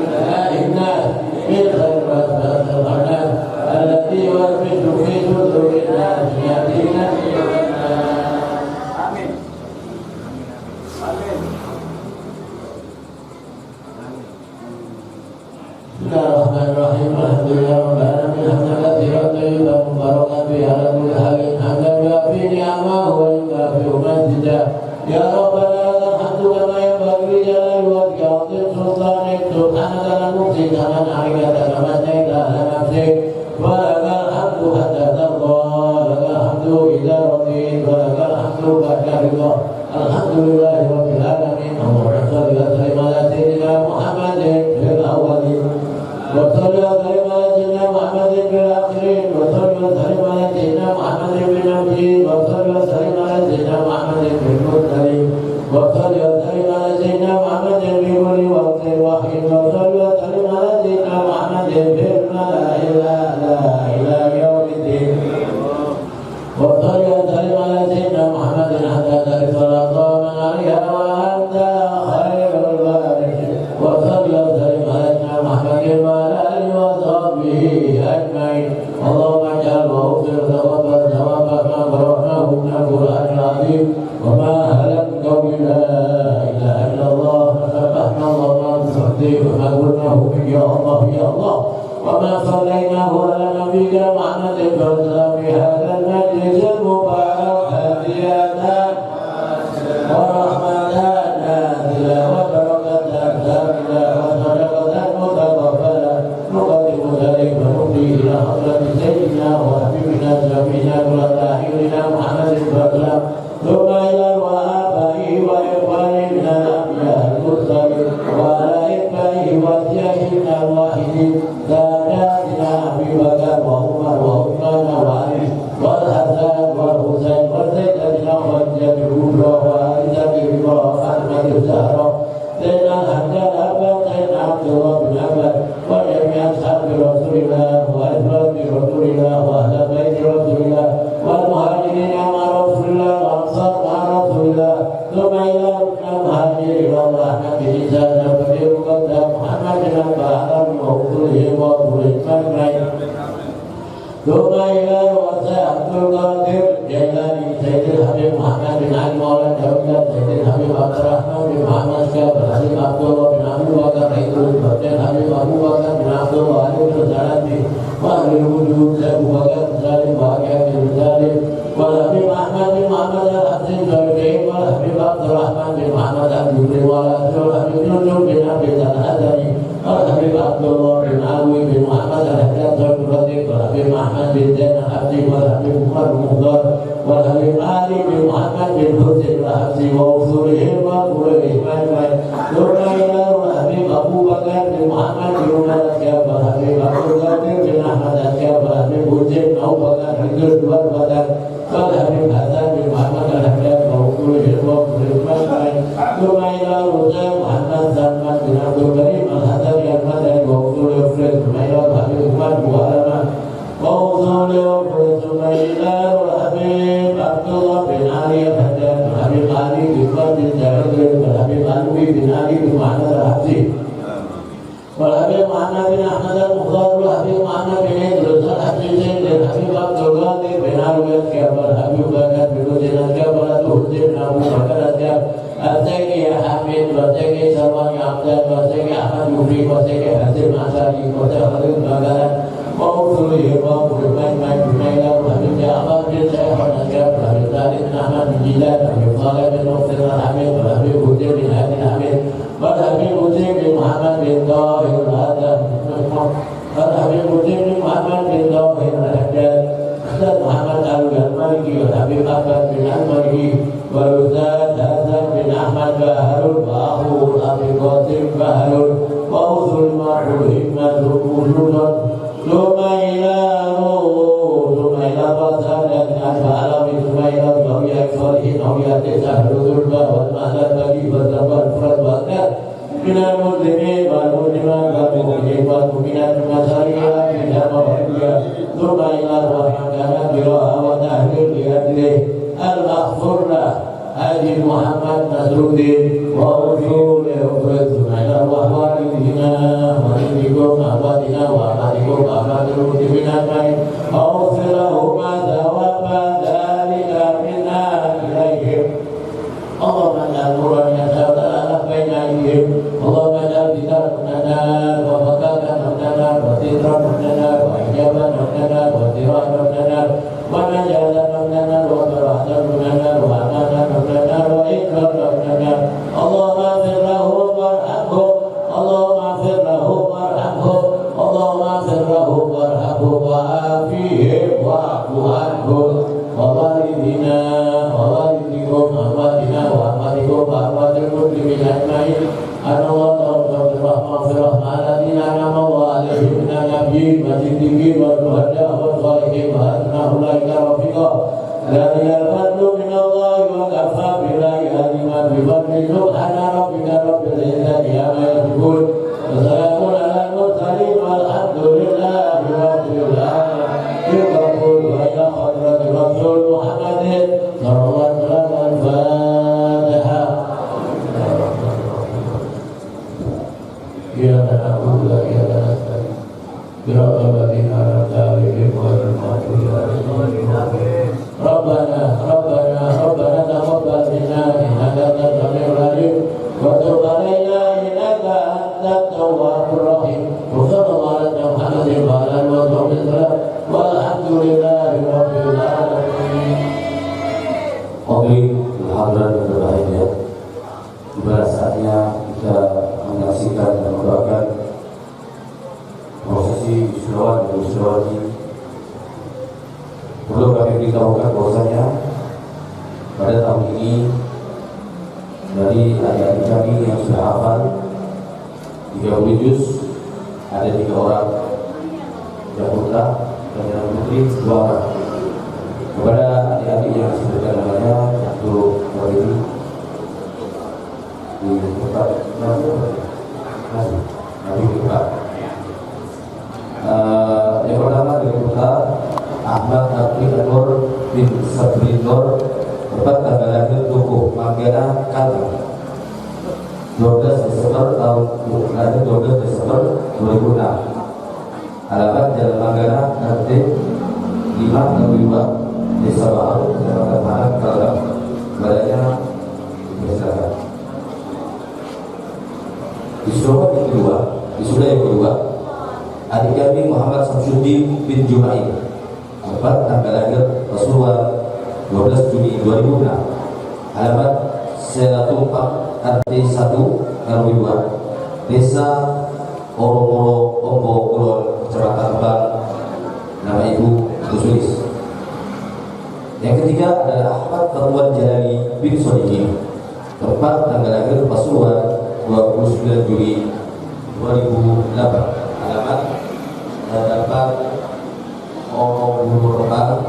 Ilahin nas. Min syarri waswasil khannas alladzi yuwaswisu fi sudurin nas min syarri nas. Bismillahirrahmanirrahim. Alhamdulillah rabbil alamin hamdan katsiran thayyiban mubarakan fihi ala kulli halin hamdan yu'affi ni'amahu wa yukafi mazidah. Ya Rabbana lakal hamdu kama yanbaghi li jalali wajhika wa 'azimi sultanik. Subhanaka la nuhsi thanan 'alaika kama athnaita 'ala nafsik. Wa lakal hamdu hatta tarda, lakal hamdu idza radit, wa lakal hamdu ba'da ridha. Alhamdulillahi rabbil alamin. Allahumma shalli wa sallim ala sayyidina Muhammadin fil awwalin wa salli wa sallim ala sayyidina Muhammadin fil akhirin wa salli wa sallim ala sayyidina Muhammadin fil nabiyyin wa salli wa sallim ala sayyidina Muhammadin fil mursalin wa salli wa sallim ala sayyidina Muhammadin fi kulli waqtin wa hin wa salli wa sallim ala sayyidina Muhammadin fil mala'il a'la ila yaumiddin wa salli wa sallim ala sayyidina Muhammadin hatta tarifal ardha man 'alayha wa anta khairul warithin wa salli wa sallim ala sayyidina Muhammadin wa ala alihi wa sahbihi ajma'in. Allahumma ij'al wa ughfir thawaban thawaban ma qara'nahu min al-Qur'anil 'azim wa ma halat qawli la ilaha illallah sabbahna Allah wa bihamdihi wa ma qulnahu ya Allah ya Allah wa ma sallaynahu ala nabiyyina Muhammadin wa fi hadzal majlis al-mubarak hadiyatan wa rahmatan nazila wa barakatan zamila wa sadaqatan mutaqabbalah nuqaddimu dzalika wa nufdi ila hadrati sayyidina wa habibina syafiina wa tahirina Muhammadin sallallahu thumma ila wa abai wa ikhwani min al-anbiya al-mursalin wa ala ikhwani wa syaikina al-wahidin sadatina Abi Bakar wa Umar wa Uthman wa Ali wal Hasan wal Husain wa sayyidatina Khadijah al-Kubra wa Aisyah al-Kubra wa Fatimah al-Zahra sayyidina Hamdan Abbas sayyidina Abdullah bin Abbas wa jami' ashabi Rasulillah wa azwaji Rasulillah wa ahli baiti Rasulillah wal muhajirin ma Rasulillah wa ansar ma Rasulillah thumma ila al-muhajirin wa rahmati lisan Nabi Muhammad bin Abdullah wa usulihi wa usulihi ثم إلى وسع عبد القادر جيلاني سيد الحبيب محمد بن علي مولى الدولة سيد الحبيب عبد الرحمن بن محمد شاب الحبيب عبد الله بن أبي بكر رئيس الفتح الحبيب أبو بكر بن عبد الله علي بن سلامي وأهل الوجود أبو بكر بن سالم وأكاد بن سالم والحبيب أحمد بن محمد الحسين الشريف والحبيب عبد الرحمن بن محمد عبد الله والحبيب يوسف بن أبي الحسني والحبيب عبد الله بن علوي بن محمد الحجاج الرزيق والحبيب محمد بن زين الحبسي والحبيب عمر بن مختار والحبيب علي بن محمد بن حسين الحبسي وأصولهم وقرئهم أجمعين ثم إلى والحبيب أبو بكر بن محمد بن عمر الأسياب والحبيب عبد القادر بن أحمد الأسياب والحبيب حسين أبو بكر حجاج والبدر والحبيب حسن بن محمد الحجاج وأصولهم وقرئهم أجمعين ثم إلى رسول محمد سلمان بن عبد الكريم الحسن المدني وأصول يفرد ثم إلى الحبيب عثمان بن علمة وأصول يفرد ثم إلى الحبيب عبد الله بن علي الحجاج والحبيب علي بن فرد الجاهلي والحبيب علوي بن علي بن محمد الحبسي والحبيب محمد بن أحمد المختار والحبيب محمد بن إدريس الحبسي والحبيب عبد القادر بن علوي الأسياب والحبيب بكر بن حسين الأسياب والحسين بن أبو بكر الأسياب السيدي حميد والسيدي سلمان عبدان والسيدي أحمد يوفي والسيدي حسين عسالي والسيدي مغالا وأصوله وأصول مجمع بميلا والحبيب جعفر بن شيخ والأسياب والحبيب سالم بن أحمد بن جيلان والحبيب صالح بن محسن الحميد والحبيب حسين بن هادي الحميد والحبيب حسين بن محمد بن طاهر هذا والحبيب حسين بن محمد بن طاهر الحجاج الأستاذ محمد المالكي والحبيب أحمد بن المالكي والأستاذ حسن بن أحمد بهلول وأخوه أبي قاسم بهلول وأوصل المعقول همة وجودا ثم إلى فصل أشعر ثم إلى الصالحين أولياء تسع الرسل والمهلة والذنب والفرد والنار من المسلمين والمسلمات والمؤمنين والمؤمنات والمساكين في المغربية ثم إلى الرحمن كان بها وتحميل لأجله المغفور له حاجي محمد نصر الدين ورسول أخرجنا إلى والدينا والديكم أخواتنا وأخواتكم أخوات المسلمين أجمعين أغفر لهما ثواب ذلك منا إليهم اللهم اجعل نورا يتساءل بين أيديهم اللهم اجعل كتابنا وفكاكا لنا وسترا لنا وحجابا لنا وسراجا لنا ونجاة لنا وفرحة لنا وأمانا لنا وإكراما لنا اللهم اغفر له وارحمه اللهم اغفر له وارحمه اللهم اغفر له وارحمه وعافيه واعف عنه ووالدنا ووالدكم أمواتنا وأمواتكم وأموات المسلمين أجمعين أن الله مغفرة مع الذين أنعم الله عليهم من النبيين والصديقين والشهداء والصالحين وحسن أولئك رفيقا ذلك الفضل من الله وكفى بالله عليما بفضل سبحان ربك رب العزة عما يصفون وسلام على المرسلين والحمد لله رب العالمين يقول وإلى حضرة رسول محمد صلى الله عليه وسلم الفاتحة إياك نعبد وإياك نستعين صراط الذين أنعمت عليهم غير المغضوب عليهم ربنا تقبل منا إنك أنت السميع العليم وتب علينا إنك أنت التواب الرحيم وصلى الله على محمد وعلى آله وصحبه وسلم والحمد لله رب العالمين. Oke, hadirin yang berbahagia, tiba saatnya kita menyaksikan dan mendoakan prosesi wisudawan dan wisudawati. Perlu kami beritahukan bahwasanya pada tahun ini dari adik-adik kami yang sudah hafal 30 juz ada 3 orang yang putra dan yang putri 2 orang. Kepada adik-adik yang disebutkan namanya untuk berdiri di tempat Nabi tempat. Yang pertama dari putra Ahmad Abdi Anwar bin Sabri Nur, tempat tanggal lahir Tukuh Manggana Kalteng 12 Desember tahun 12 Desember 2006. Alamat Jalan Manggana RT 5 Desa Baru, Kecamatan Malang, Kalteng. Badannya misalkan. Wisuda yang kedua, adik kami Muhammad Samsuddin bin Jumain, tempat tanggal lahir Rasulullah 12 Juni 2006. Alamat Selatumpak RT 1 RW 2 Desa Oromoro Ombo Kulon, Kecamatan Bang. Nama ibu Tusulis. Yang ketiga adalah Ahmad Fatwan Jalani bin Sodikin, tempat tanggal lahir Pasuruan 29 Juli 2008. Alamat terdapat Bulu Rempang,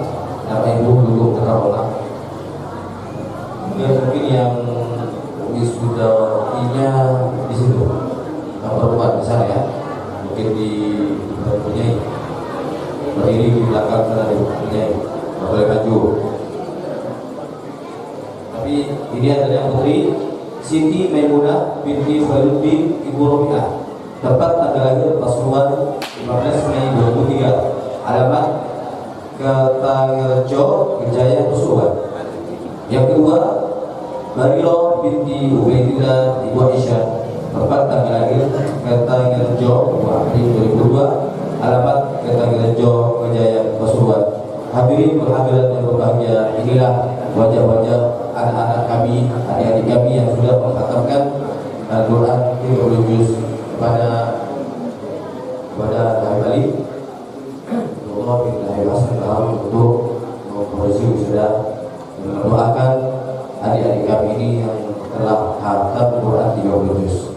nama ibu Bulu Kerabola. Kemudian mungkin yang wisudawatinya di situ, perempuan di sana ya, mungkin di Punyai, berdiri di belakang sana di Punyai, nggak boleh maju. Tapi ini adalah yang putri Siti Maimunah binti Khalid bin Ibu Robiah, tempat tanggal lahir Pasuruan 15 Mei 2003. Alamat Kertarejo, Kejaya, Pasuruan. Yang kedua Barilo binti Ubaidillah Ibu Aisyah, tempat tanggal lahir Kertarejo 2002. Alamat Kertarejo, Kejaya, Pasuruan. Hadirin berhadirat yang berbahagia, inilah wajah-wajah anak-anak kami, adik-adik kami yang sudah mengkhatamkan Al-Quran 30 juz kepada Al-Bali. Allah billahi wasallam untuk memproduksi wisuda dan mendoakan adik-adik kami ini yang telah khatam Al-Quran 30 juz.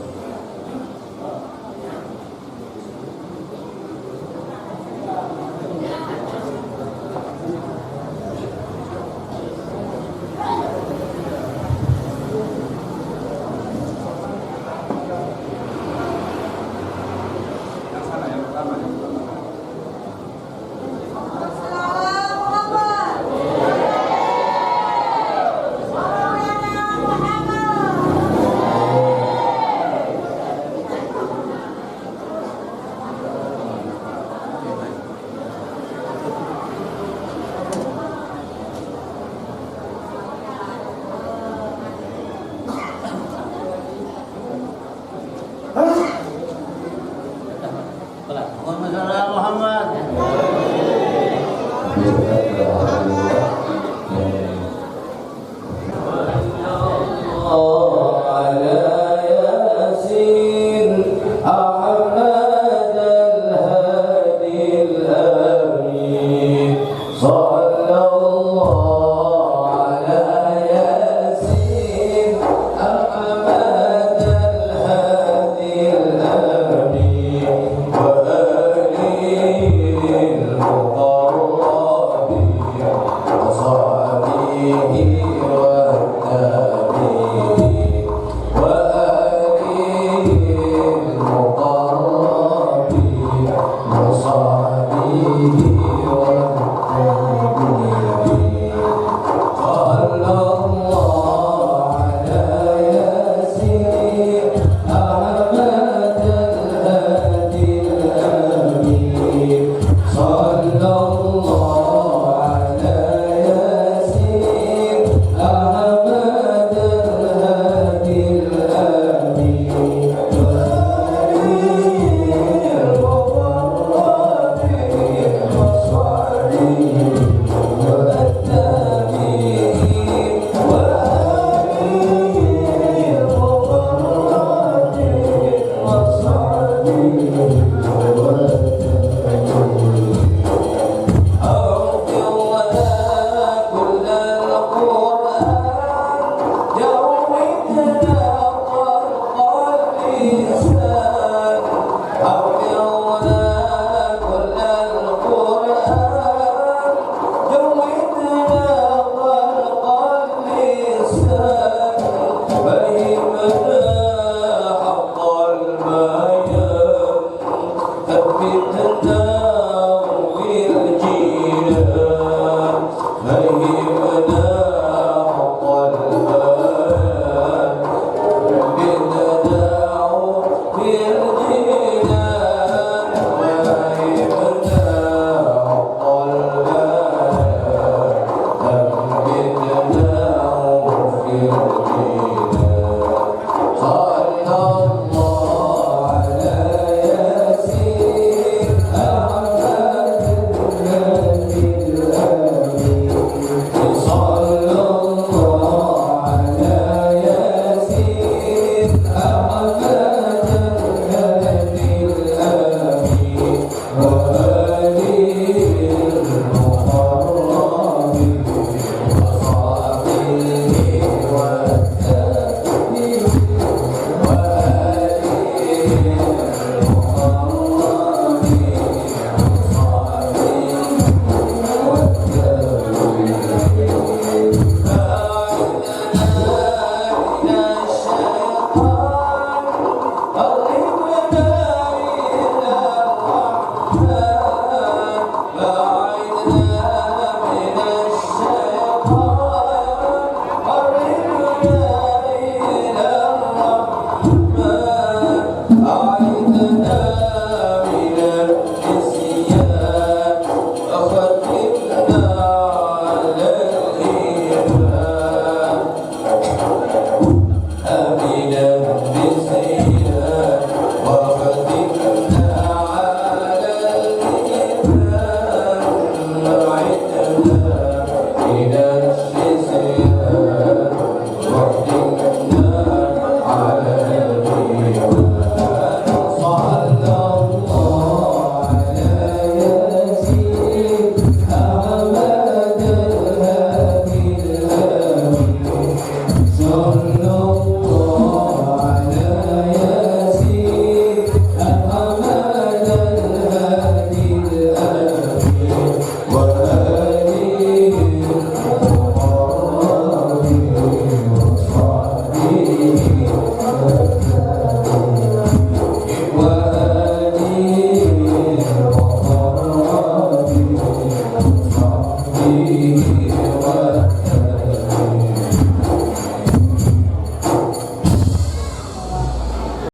Son